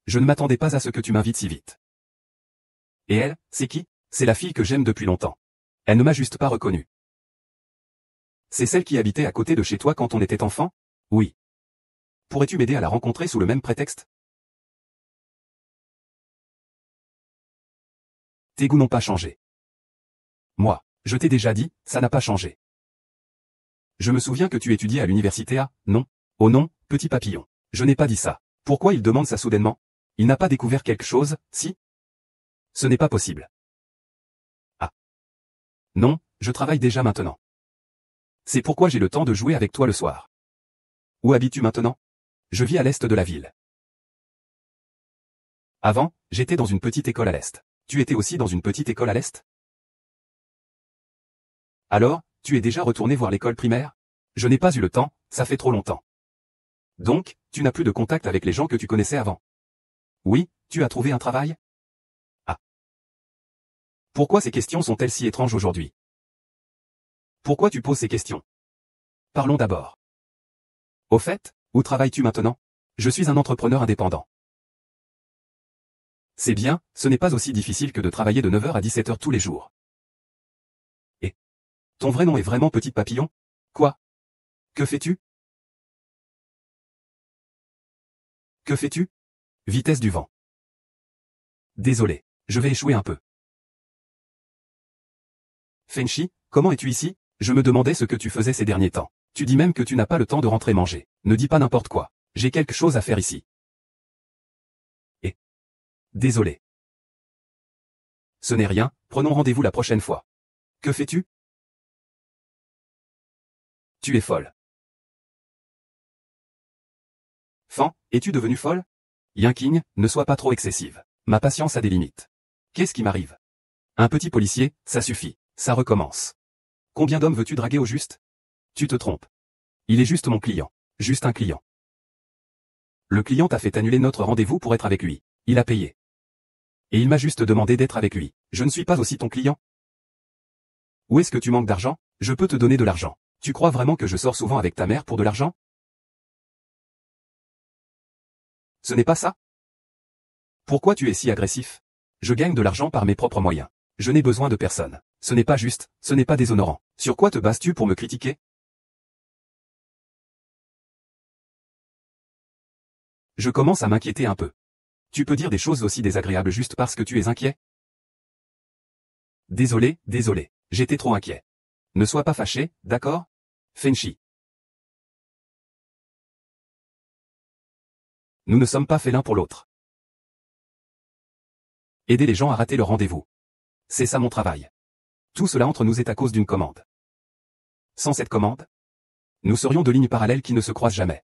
Je ne m'attendais pas à ce que tu m'invites si vite. Et elle, c'est qui? C'est la fille que j'aime depuis longtemps. Elle ne m'a juste pas reconnu. C'est celle qui habitait à côté de chez toi quand on était enfant? Oui. Pourrais-tu m'aider à la rencontrer sous le même prétexte? Tes goûts n'ont pas changé. Moi, je t'ai déjà dit, ça n'a pas changé. Je me souviens que tu étudiais à l'université A, non? Oh non, petit papillon. Je n'ai pas dit ça. Pourquoi il demande ça soudainement? Il n'a pas découvert quelque chose, si? Ce n'est pas possible. Ah. Non, je travaille déjà maintenant. C'est pourquoi j'ai le temps de jouer avec toi le soir. Où habites-tu maintenant? Je vis à l'est de la ville. Avant, j'étais dans une petite école à l'est. Tu étais aussi dans une petite école à l'est? Alors, tu es déjà retourné voir l'école primaire? Je n'ai pas eu le temps, ça fait trop longtemps. Donc, tu n'as plus de contact avec les gens que tu connaissais avant. Oui, tu as trouvé un travail? Ah. Pourquoi ces questions sont-elles si étranges aujourd'hui? Pourquoi tu poses ces questions? Parlons d'abord. Au fait, où travailles-tu maintenant? Je suis un entrepreneur indépendant. C'est bien, ce n'est pas aussi difficile que de travailler de 9 heures à 17 heures tous les jours. Et ton vrai nom est vraiment Petit Papillon? Quoi? Que fais-tu? Que fais-tu? Vitesse du vent. Désolé, je vais échouer un peu. Fenchi, comment es-tu ici? Je me demandais ce que tu faisais ces derniers temps. Tu dis même que tu n'as pas le temps de rentrer manger. Ne dis pas n'importe quoi. J'ai quelque chose à faire ici. Et. Désolé. Ce n'est rien, prenons rendez-vous la prochaine fois. Que fais-tu? Tu es folle. Fan, es-tu devenue folle? Yanking, ne sois pas trop excessive. Ma patience a des limites. Qu'est-ce qui m'arrive? Un petit policier, ça suffit. Ça recommence. Combien d'hommes veux-tu draguer au juste? Tu te trompes. Il est juste mon client. Juste un client. Le client t'a fait annuler notre rendez-vous pour être avec lui. Il a payé. Et il m'a juste demandé d'être avec lui. Je ne suis pas aussi ton client. Où est-ce que tu manques d'argent? Je peux te donner de l'argent. Tu crois vraiment que je sors souvent avec ta mère pour de l'argent? Ce n'est pas ça? Pourquoi tu es si agressif? Je gagne de l'argent par mes propres moyens. Je n'ai besoin de personne. Ce n'est pas juste, ce n'est pas déshonorant. Sur quoi te bases-tu pour me critiquer? Je commence à m'inquiéter un peu. Tu peux dire des choses aussi désagréables juste parce que tu es inquiet? Désolé, désolé. J'étais trop inquiet. Ne sois pas fâché, d'accord? Fenchi. Nous ne sommes pas faits l'un pour l'autre. Aider les gens à rater leur rendez-vous. C'est ça mon travail. Tout cela entre nous est à cause d'une commande. Sans cette commande, nous serions deux lignes parallèles qui ne se croisent jamais.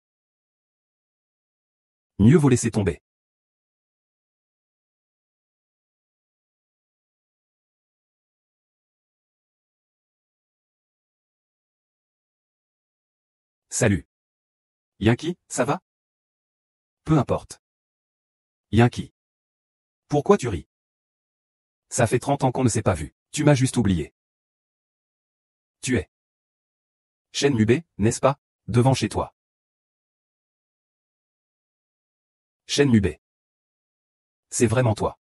Mieux vaut laisser tomber. Salut. Yankee, ça va? Peu importe. Yankee. Pourquoi tu ris? Ça fait 30 ans qu'on ne s'est pas vu. Tu m'as juste oublié. Tu es Shenmue, n'est-ce pas? Devant chez toi. Shenmue. C'est vraiment toi.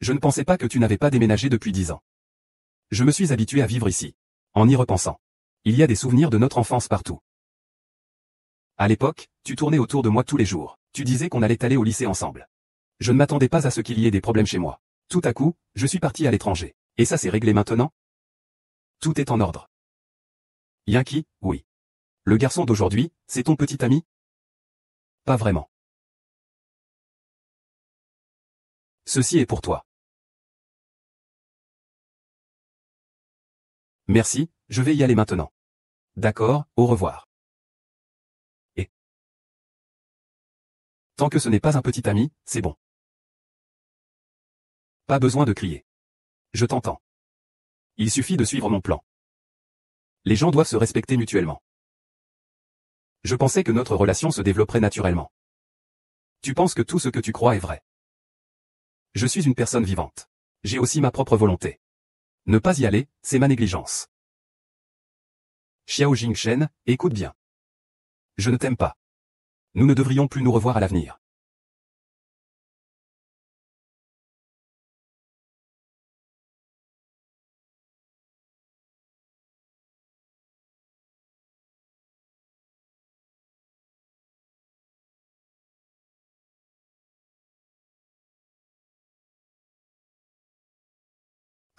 Je ne pensais pas que tu n'avais pas déménagé depuis 10 ans. Je me suis habitué à vivre ici. En y repensant. Il y a des souvenirs de notre enfance partout. À l'époque, tu tournais autour de moi tous les jours. Tu disais qu'on allait aller au lycée ensemble. Je ne m'attendais pas à ce qu'il y ait des problèmes chez moi. Tout à coup, je suis parti à l'étranger. Et ça s'est réglé maintenant? Tout est en ordre. Yankee, oui. Le garçon d'aujourd'hui, c'est ton petit ami? Pas vraiment. Ceci est pour toi. Merci, je vais y aller maintenant. D'accord, au revoir. Et tant que ce n'est pas un petit ami, c'est bon. Pas besoin de crier. Je t'entends. Il suffit de suivre mon plan. Les gens doivent se respecter mutuellement. Je pensais que notre relation se développerait naturellement. Tu penses que tout ce que tu crois est vrai. Je suis une personne vivante. J'ai aussi ma propre volonté. Ne pas y aller, c'est ma négligence. Xiao Jingshen, écoute bien. Je ne t'aime pas. Nous ne devrions plus nous revoir à l'avenir.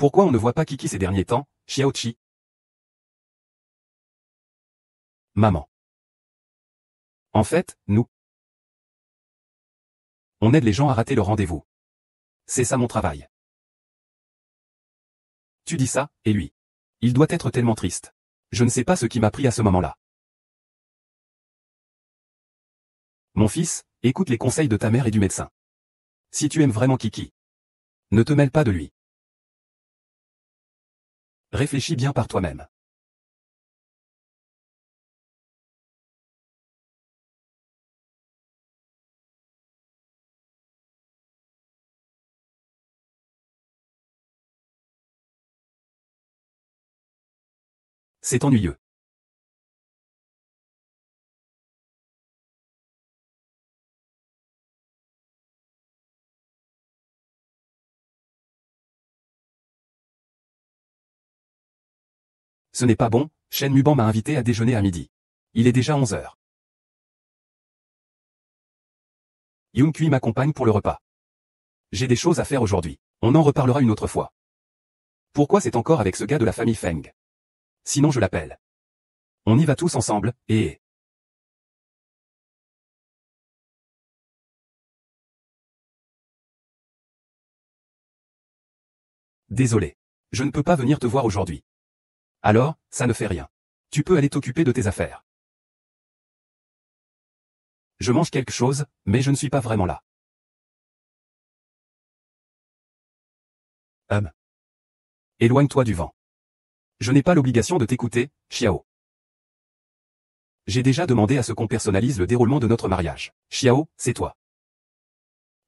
Pourquoi on ne voit pas Kiki ces derniers temps, Xiaoqi? Maman. En fait, on aide les gens à rater leur rendez-vous. C'est ça mon travail. Tu dis ça, et lui. Il doit être tellement triste. Je ne sais pas ce qui m'a pris à ce moment-là. Mon fils, écoute les conseils de ta mère et du médecin. Si tu aimes vraiment Kiki, ne te mêle pas de lui. Réfléchis bien par toi-même. C'est ennuyeux. Ce n'est pas bon, Shen Muban m'a invité à déjeuner à midi. Il est déjà 11 heures. Yoon Kui m'accompagne pour le repas. J'ai des choses à faire aujourd'hui. On en reparlera une autre fois. Pourquoi c'est encore avec ce gars de la famille Feng? Sinon je l'appelle. On y va tous ensemble, et... Désolé. Je ne peux pas venir te voir aujourd'hui. Alors, ça ne fait rien. Tu peux aller t'occuper de tes affaires. Je mange quelque chose, mais je ne suis pas vraiment là. Éloigne-toi du vent. Je n'ai pas l'obligation de t'écouter, Xiao. J'ai déjà demandé à ce qu'on personnalise le déroulement de notre mariage. Xiao, c'est toi.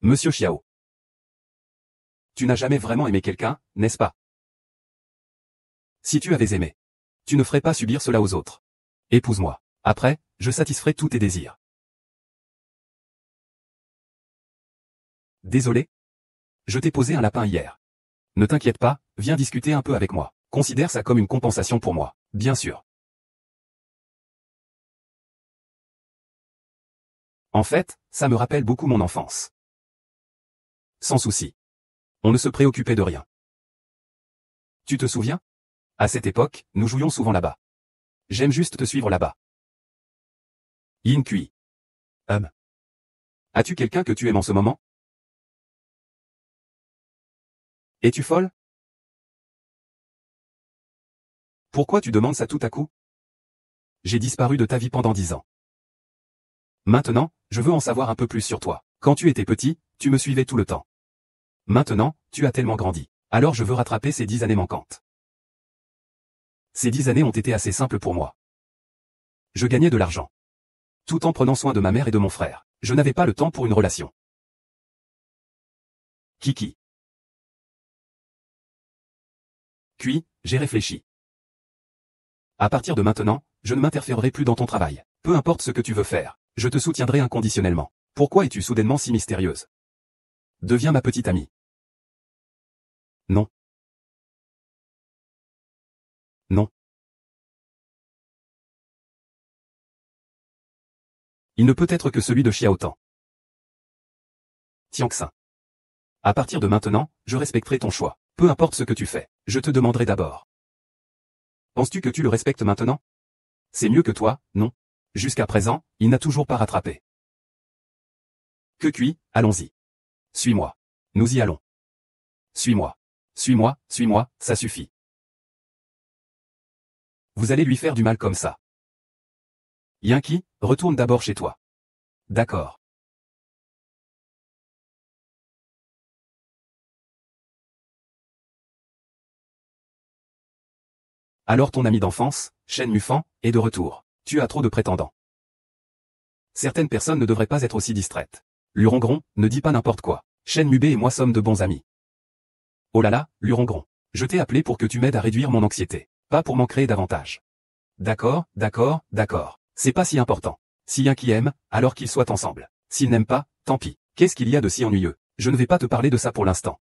Monsieur Xiao. Tu n'as jamais vraiment aimé quelqu'un, n'est-ce pas? Si tu avais aimé, tu ne ferais pas subir cela aux autres. Épouse-moi. Après, je satisferai tous tes désirs. Désolé. Je t'ai posé un lapin hier. Ne t'inquiète pas, viens discuter un peu avec moi. Considère ça comme une compensation pour moi, bien sûr. En fait, ça me rappelle beaucoup mon enfance. Sans souci. On ne se préoccupait de rien. Tu te souviens? À cette époque, nous jouions souvent là-bas. J'aime juste te suivre là-bas. Yin Kui. As-tu quelqu'un que tu aimes en ce moment? Es-tu folle? Pourquoi tu demandes ça tout à coup? J'ai disparu de ta vie pendant 10 ans. Maintenant, je veux en savoir un peu plus sur toi. Quand tu étais petit, tu me suivais tout le temps. Maintenant, tu as tellement grandi. Alors je veux rattraper ces 10 années manquantes. Ces 10 années ont été assez simples pour moi. Je gagnais de l'argent. Tout en prenant soin de ma mère et de mon frère. Je n'avais pas le temps pour une relation. Kiki. Puis, j'ai réfléchi. À partir de maintenant, je ne m'interférerai plus dans ton travail. Peu importe ce que tu veux faire, je te soutiendrai inconditionnellement. Pourquoi es-tu soudainement si mystérieuse? Deviens ma petite amie. Non. Non. Il ne peut être que celui de Xiaotan. Tianxin. À partir de maintenant, je respecterai ton choix. Peu importe ce que tu fais, je te demanderai d'abord. Penses-tu que tu le respectes maintenant? C'est mieux que toi, non? Jusqu'à présent, il n'a toujours pas rattrapé. Que cuit, allons-y. Suis-moi. Nous y allons. Suis-moi. Suis-moi, suis-moi, ça suffit. Vous allez lui faire du mal comme ça. Yinki, retourne d'abord chez toi. D'accord. Alors ton ami d'enfance, Shen Mufan, est de retour. Tu as trop de prétendants. Certaines personnes ne devraient pas être aussi distraites. Lurongron, ne dis pas n'importe quoi. Shen Mubé et moi sommes de bons amis. Oh là là, Lurongron. Je t'ai appelé pour que tu m'aides à réduire mon anxiété. Pas pour m'en créer davantage. D'accord, d'accord, d'accord. C'est pas si important. Si un qui aime, alors qu'ils soient ensemble. S'il n'aime pas, tant pis. Qu'est-ce qu'il y a de si ennuyeux? Je ne vais pas te parler de ça pour l'instant.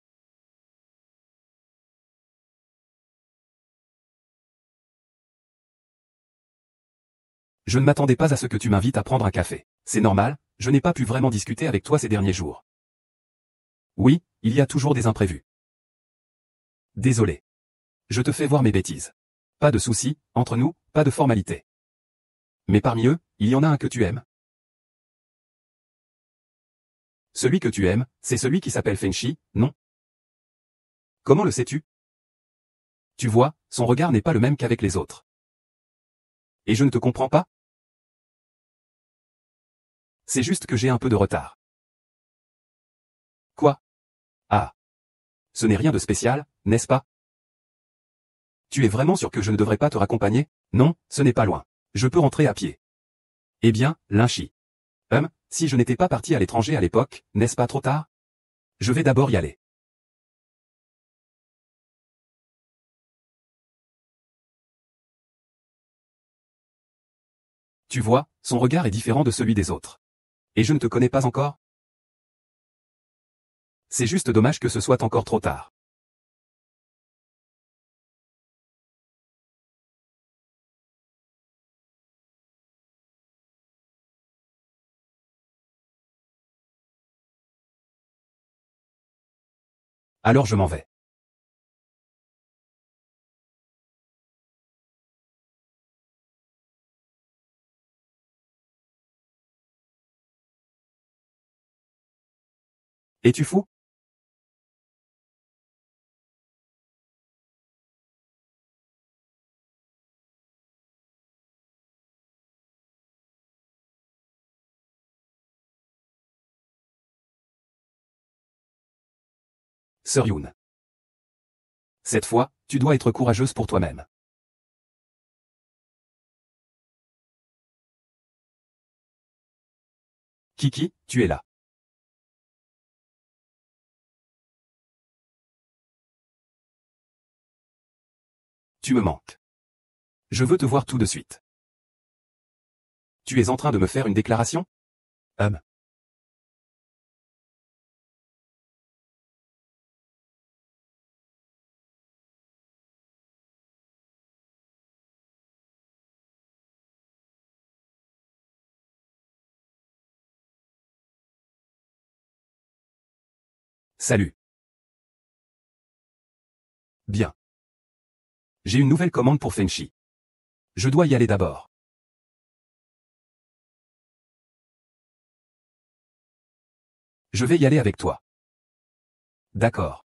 Je ne m'attendais pas à ce que tu m'invites à prendre un café. C'est normal, je n'ai pas pu vraiment discuter avec toi ces derniers jours. Oui, il y a toujours des imprévus. Désolé. Je te fais voir mes bêtises. Pas de soucis, entre nous, pas de formalité. Mais parmi eux, il y en a un que tu aimes. Celui que tu aimes, c'est celui qui s'appelle Fengshi, non? Comment le sais-tu? Tu vois, son regard n'est pas le même qu'avec les autres. Et je ne te comprends pas? C'est juste que j'ai un peu de retard. Quoi? Ah. Ce n'est rien de spécial, n'est-ce pas? Tu es vraiment sûr que je ne devrais pas te raccompagner? Non, ce n'est pas loin. Je peux rentrer à pied. Eh bien, Linchi. Si je n'étais pas parti à l'étranger à l'époque, n'est-ce pas trop tard? Je vais d'abord y aller. Tu vois, son regard est différent de celui des autres. Et je ne te connais pas encore? C'est juste dommage que ce soit encore trop tard. Alors je m'en vais. Es-tu fou? Sœur Yoon. Cette fois, tu dois être courageuse pour toi-même. Kiki, tu es là. Tu me manques. Je veux te voir tout de suite. Tu es en train de me faire une déclaration? Hum. Salut. Bien. J'ai une nouvelle commande pour Fengshi. Je dois y aller d'abord. Je vais y aller avec toi. D'accord.